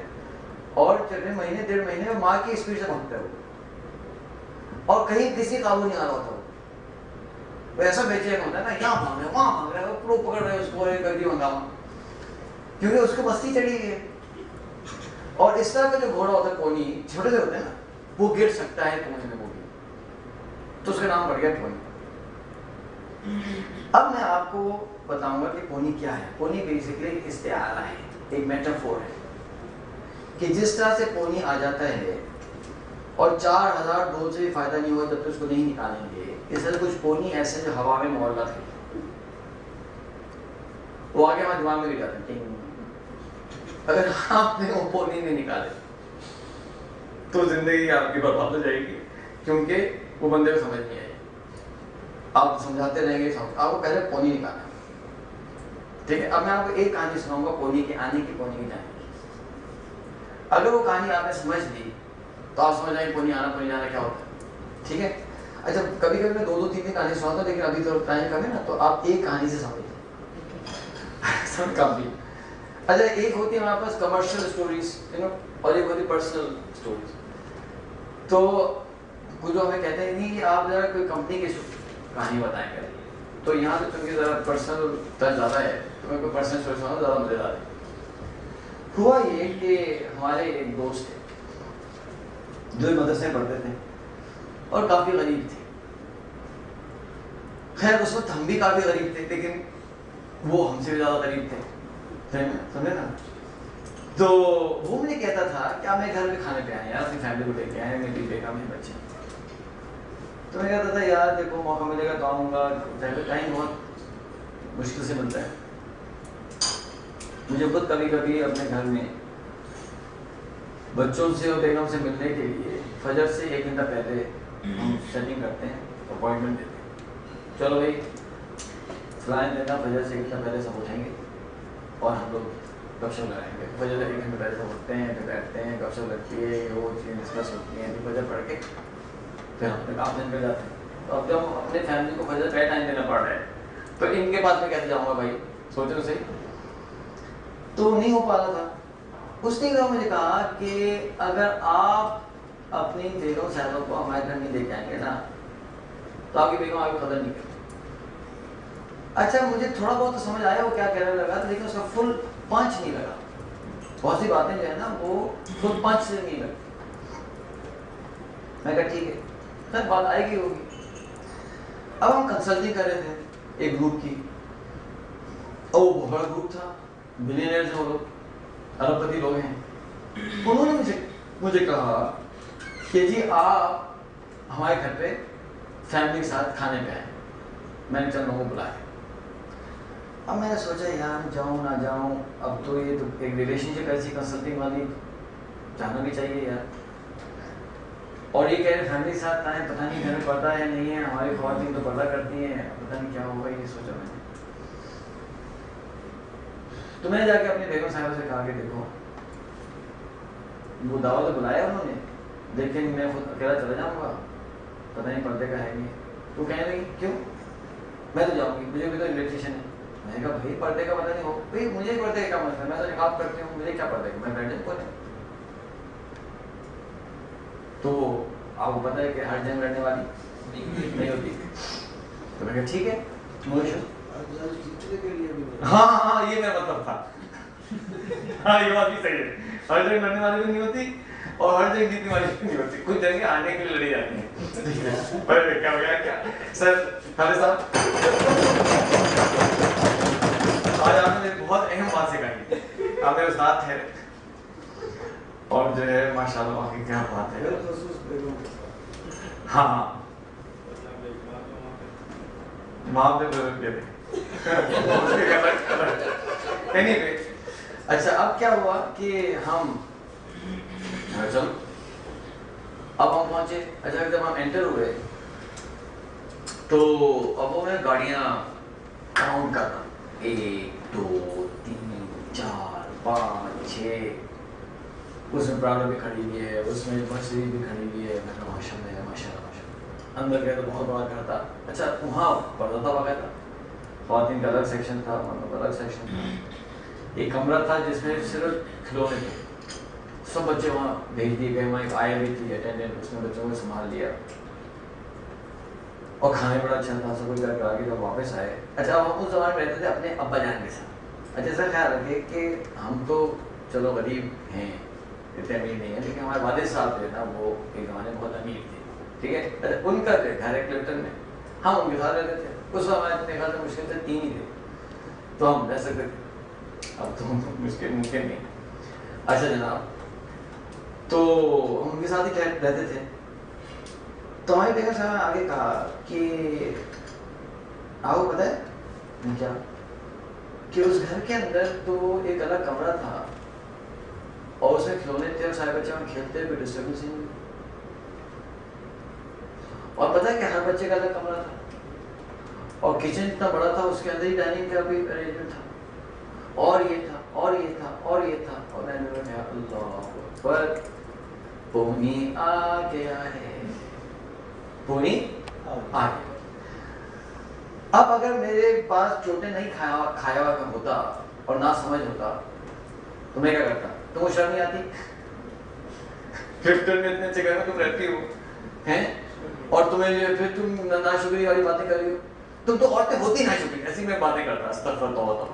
اور 4 مہینے 1.5 مہینے میں ماں کی اسپیڈ سے بھاگتا ہے وہ, اور کہیں کسی قابو نہیں آ رہا ہوتا. وہ ایسا بے چین ہوتا ہے نا, یہاں بھاگ رہے ہیں وہاں بھاگ رہے ہیں, پرو پکڑ رہے ہیں اس کو, کر دی ہنگامہ, کیونکہ اس کو مستی چڑھی ہوئی ہے. اور اس طرح کا جو گھوڑا ہوتا ہے پونی, چھوٹے سے ہوتے ہیں نا, وہ گر سکتا ہے کنویں میں, وہ بھی, تو اس کا نام پڑ گیا پونی. اب میں آپ کو بتاؤں گا کہ پونی کیا ہے. پونی بیسیکلی استعارہ ہے, ایک میٹافور ہے کہ جس طرح سے پونی آ جاتا ہے اور 4000 ڈول سے بھی فائدہ نہیں ہوا جب تک اس کو نہیں نکالیں گے. اس طرح کچھ پونی ایسے جو ہوا میں معلق ہے, وہ آگے ہمارے دماغ میں گر جاتے ہیں. اگر آپ نے وہ پونی نہیں نکالے تو زندگی آپ کی برباد ہو جائے گی, کیونکہ وہ بندے کو سمجھ نہیں آئے. آپ سمجھاتے رہیں گے, آپ کو پہلے پونی نکالنا, ٹھیک ہے. اب میں آپ کو ایک کہانی سناؤں گا پونی کے آنے کی, پونی کی جانے کی. اگر وہ کہانی آپ نے سمجھ لی تو آپ سمجھ جائیں پونی آنا پونی جانا کیا ہوتا ہے, ٹھیک ہے. اچھا کبھی کبھی میں 2-3 کہانی سناتا ہوں, لیکن ابھی تو ٹائم کم ہے نا, تو آپ ایک کہانی سے سمجھ لیں کافی. اچھا ایک ہوتی ہے ہمارے پاس کمرشل اسٹوریز, اور ایک ہوتی ہے پرسنل اسٹوریز. تو کچھ جو ہمیں کہتے ہیں نہیں کہ آپ ذرا کوئی کمپنی کی کہانی بتائیں کریں, تو یہاں تو چونکہ ذرا پرسنل ٹچ زیادہ ہے, تو میں کوئی پرسنل اسٹوری سناؤں زیادہ مزیدار ہے. ہوا یہ کہ ہمارے ایک دوست تھے جو مدرسے میں پڑھتے تھے اور کافی غریب تھے. خیر اس وقت ہم بھی کافی غریب تھے, لیکن وہ ہم سے بھی زیادہ غریب تھے, سمجھے نا. تو وہ مجھے کہتا تھا کہ آپ میرے گھر میں کھانے پہ آئے, یار اپنی فیملی کو لے کے آئے, میری بیٹا میرے بچے. تو میں کہتا تھا یار دیکھو موقع ملے گا تو آؤں گا, ٹائم بہت مشکل سے ملتا ہے. مجھے خود کبھی کبھی اپنے گھر میں بچوں سے اور بیگم سے ملنے کے لیے فجر سے 1 گھنٹہ پہلے ہم سیٹنگ کرتے ہیں, اپوائنٹمنٹ دیتے ہیں. چلو بھائی فلاں دینا, فجر سے 1 گھنٹہ پہلے سب اٹھیں گے اور ہم لوگ گپ شپ لگائیں گے. فجر 1 گھنٹہ پہلے سب اٹھتے ہیں, پھر بیٹھتے ہیں, گپ شپ لگتی ہے, وہ چیزیں ڈسکس ہوتی ہیں, پھر فجر پڑھ کے پھر ہم اپنے کام میں نکل جاتے ہیں. تو اب جب اپنے فیملی کو فجر پہ ٹائم دینا پڑ رہا ہے تو ان کے پاس میں کیسے جاؤں گا بھائی, سوچو صحیح. تو نہیں ہو پا رہا تھا. اس نے مجھے کہا کہ اگر آپ اپنی بیگم صاحبہ کو ہمارے گھر نہیں لے کے آئیں گے نا تو آپ کی بیگم آپ کو قدر نہیں کرے. اچھا مجھے تھوڑا بہت تو سمجھ آیا وہ کیا کہنے لگا, لیکن اس کا فل پنچ نہیں لگا. بہت سی باتیں جو ہے نا وہ فل پنچ سے نہیں لگتی. میں کہا ٹھیک ہے, سر بات آئے گی ہوگی. اب ہم کنسلٹنگ کر رہے تھے ایک گروپ کی, اور وہ بہت بڑا گروپ تھا, بلینئرز ہیں وہ لوگ, ارب پتی لوگ ہیں. انہوں نے مجھے کہا کہ جی آپ ہمارے گھر پہ فیملی کے ساتھ کھانے پہ آئیں. میں نے چند لوگوں کو بلایا. اب میں نے سوچا یار جاؤں نہ جاؤں, اب تو یہ تو ایک ریلیشن شپ ایسی کنسلٹنگ والی جانا بھی چاہیے یار. اور یہ کہہ رہے فیملی کے ساتھ آئیں, پتہ نہیں گھر میں پردہ ہے نہیں ہے, ہماری خواتین تو پردہ کرتی ہیں, پتہ نہیں کیا ہوگا, یہ سوچا میں نے. تو میں نے جا کے اپنی بیگم صاحبہ سے کہا کہ دیکھو وہ دعوت تو بلایا انہوں نے, لیکن میں خود اکیلا چلا جاؤں گا, پتہ نہیں پردے کا ہے نہیں. تو کہنے لگی کیوں, میں تو جاؤں گی, مجھے بھی تو انویٹیشن ہے. میں نے کہا بھائی پردے کا پتہ نہیں ہو بھائی مجھے پردے کا کیا مسئلہ ہے, میں تو نقاب کرتی ہوں, مجھے کیا پردے کا, میں بیٹھ جاؤں کوئی. تو آپ کو پتہ ہے کہ ہر جنگ لڑنے والی نہیں ہوتی, تو میں کہا ٹھیک ہے نو ایشو. ہاں ہاں یہ میرا مطلب تھا, ہاں یہ بات بھی صحیح ہے, ہر جنگ لڑنے والی بھی نہیں ہوتی اور ہر جنگ جیتنے والی بھی نہیں ہوتی, کچھ جنگیں آنے کے لیے لڑی جاتی ہیں. کیا ہو گیا کیا سر خالد صاحب, آج آپ نے بہت اہم بات سکھائی, آپ میرے استاد تھے اور جو ہے ماشاء اللہ واقعی کیا بات ہے. ہاں ہاں وہاں پہ بزرگ تھے. اچھا اب کیا ہوا کہ ہم چلو اب ہم پہنچے. اچھا جب ہم انٹر ہوئے تو اب وہ میں گاڑیاں کاؤنٹ کرتا, 1 2 3 4 5 6, اس میں پراڈو بھی کھڑی ہوئی ہے, اس میں مرسیڈیز بھی کھڑی ہوئی ہے. میں کہا ماشاء اللہ ماشاء اللہ ماشاء اللہ. اندر گئے تو بہت بڑا گھر تھا. اچھا وہاں پردہ تھا باقاعدہ, خواتین کا الگ سیکشن تھا, مرد کا الگ سیکشن تھا. ایک کمرہ تھا جس میں صرف کھلونے تھے, سب بچے وہاں بھیج دیے گئے. وہاں ایک آیا بھی تھی اٹینڈنٹ, اس نے بچوں کو سنبھال لیا اور کھانے بڑا اچھا تھا, سب کچھ کر کے آگے جب واپس آئے. اچھا ہم اس زمانے میں رہتے تھے اپنے ابا جان کے ساتھ. اچھا ایسا خیال رکھے کہ ہم تو چلو غریب ہیں, اتنے امیر نہیں ہیں, لیکن ہمارے والد صاحب جو ہے نا وہ ایک زمانے میں بہت امیر تھے, ٹھیک ہے. اچھا ان کا گھر ہے کلفٹن میں, ہم ان کے ساتھ رہتے تھے. اس وقت ہمارے اتنے خیال سے مشکل سے 3 ہی تھے, تو ہم رہ سکتے تھے. اب تو مشکل ممکن نہیں. اچھا جناب تو ہم ان کے ساتھ ہی رہتے تھے. تو ہماری بیگم صاحب نے آگے کہا کہ آپ کو پتہ ہے کیا کہ اس گھر کے اندر تو ایک الگ کمرہ تھا اور اس میں کھلونے تھے اور سارے بچے وہاں کھیلتے, کوئی ڈسٹربنس نہیں. اور پتہ ہے کہ ہر بچے کا الگ کمرہ تھا اور کچن اتنا بڑا تھ, اس کے اندر ہی ڈائننگ کا بھی ارینجمنٹ تھا, اور یہ تھا اور یہ تھا اور یہ تھا. اور میں نے کہا اللہ اکبر, پونی آ گیا ہے, پونی آ گیا. اب اگر میرے پاس چوٹیں نہیں کھایا ہوا ہوتا اور نہ سمجھ ہوتا تو میں کیا کرتا؟ تم کو شرم نہیں آتی؟ کلفٹن میں اتنے اچھے گھر میں تم رہتی ہو ہیں اور تمہیں پھر تم ناشکری والی باتیں کر رہی ہو. تم تو عورتیں ہوتی ناشکری, ایسی میں باتیں کرتا استغفر اللہ.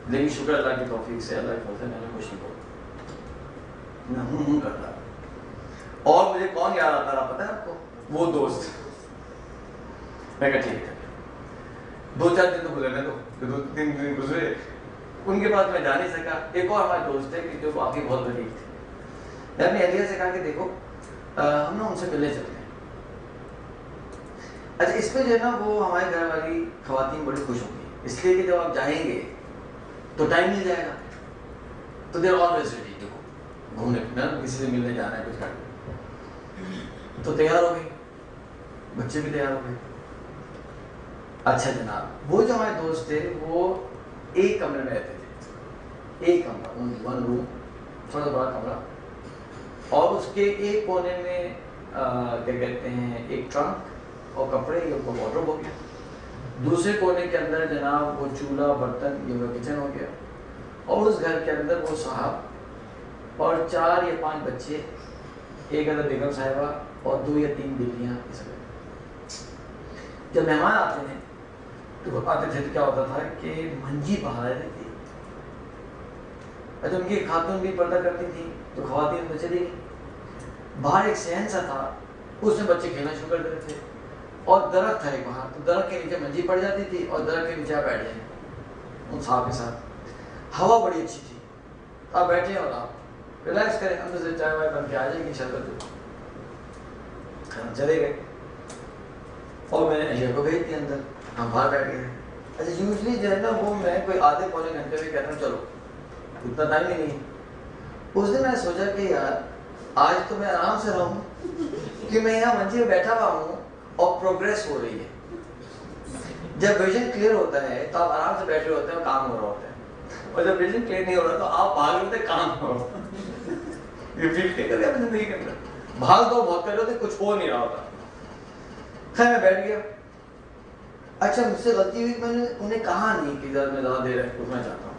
لیکن شکر اللہ کی توفیق سے, اللہ کی فضل سے میں نے کچھ نہیں بولا, میں ہوں کرتا. اور مجھے کون یاد آتا رہا پتہ ہے آپ کو؟ وہ دوست. میں کہا ٹھیک ہے 2-4 دن تو گزرنے دو, 2-3 دن گزرے, ان کے بعد میں جا نہیں سکا. ایک اور ہمارے دوست تھے کہ جو واقعی بہت غریب تھے. میں اپنی اہلیہ سے کہا کہ دیکھو ہم نا ان سے ملنے چلتے ہیں. اچھا اس پہ جو ہے نا وہ ہمارے گھر والی خواتین بڑی خوش ہوں گی, اس لیے کہ جب آپ جائیں گے تو ٹائم مل جائے گا, تو دیر آلویز ریڈی ٹو گھومنے پھرنا, کسی سے ملنے جانا ہے کچھ کرنا. تو تیار ہو گئی, بچے بھی تیار ہو گئے. اچھا جناب وہ جو ہمارے دوست تھے وہ ایک کمرے میں رہتے تھے, ایک کمرہ, 1 روم, تھوڑا سا بڑا کمرہ, اور اس کے ایک کونے میں کیا کہتے ہیں ایک ٹرنک اور کپڑے, یہ وارڈروب ہو گیا. دوسرے کونے کے اندر جناب وہ چولہا برتن, یہ کچن ہو گیا. اور اس گھر کے اندر وہ صاحب اور 4 یا 5 بچے, ایک ادھر بیگم صاحبہ اور 2 یا 3 بیٹیاں. جب مہمان آتے ہیں تو آتے تھے تو کیا ہوتا تھا کہ منجی باہر رہتی تھی. اچھا ان کی خاتون بھی پردہ کرتی تھی تو خواتین میں چلی گئی. باہر ایک صحن سا تھا, اس میں بچے کھیلنا شروع کر دیتے تھے, اور درخت تھا ایک باہر, تو درخت کے نیچے منجی پڑ جاتی تھی اور درخت کے نیچے آپ بیٹھ جائیں ان صاحب کے ساتھ. ہوا بڑی اچھی تھی, آپ بیٹھے اور آپ ریلیکس کریں, اندر سے چائے وائے بن کے آ جائے گی شربت, ہم چلے گئے. اور میں نے اہلیہ کو بھیج دیا اندر, ہم باہر بیٹھ گئے. اچھا یوزلی جو ہے نا وہ میں کوئی آدھے پونے گھنٹے میں کہتا ہوں چلو, اتنا ٹائم ہی نہیں. اس دن میں نے سوچا کہ یار آج تو میں آرام سے رہوں کہ میں یہاں منجی میں بیٹھا ہوا ہوں اور پروگریس ہو رہی ہے. جب ویژن کلیئر ہوتا ہے تو آپ آرام سے بیٹھے ہوتے ہیں اور کام ہو رہا ہوتا ہے, اور جب ویژن کلیئر نہیں ہو رہا تو آپ بھاگ رہے ہوتے کام ہو رہا. یہ فیل نہیں کر رہے اپنی زندگی کے اندر, بھاگ دو بہت کر رہے ہوتے, کچھ ہو نہیں رہا ہوتا. خیر میں بیٹھ گیا, اچھا مجھ سے غلطی ہوئی کہ میں نے انہیں کہا نہیں کہ ذرا میں زیادہ دیر رکنا چاہتا ہوں.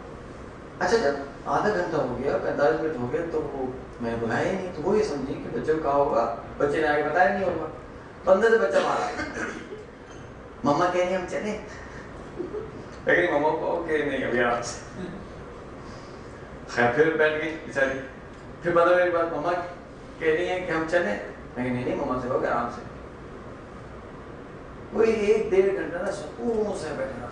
اچھا جب آدھا گھنٹہ ہو گیا 45 منٹ ہو گئے تو وہ میں نے بلایا ہی نہیں, تو وہ یہ سمجھی کہ بچے کو کہا ہوگا, بچے نے آگے بتایا نہیں ہوگا, تو اندر سے بچہ مارا. مما کہہ رہی ہم چلیں, لیکن مما کو کہ نہیں ابھی آرام سے. خیر پھر بیٹھ گئی بیچاری. پھر 15 منٹ بعد مما کہہ رہی ہیں کہ ہم چلیں, میں نہیں نہیں مما سے ہوگا آرام سے. وہی 1-1.5 گھنٹہ نا سکون سے بیٹھنا.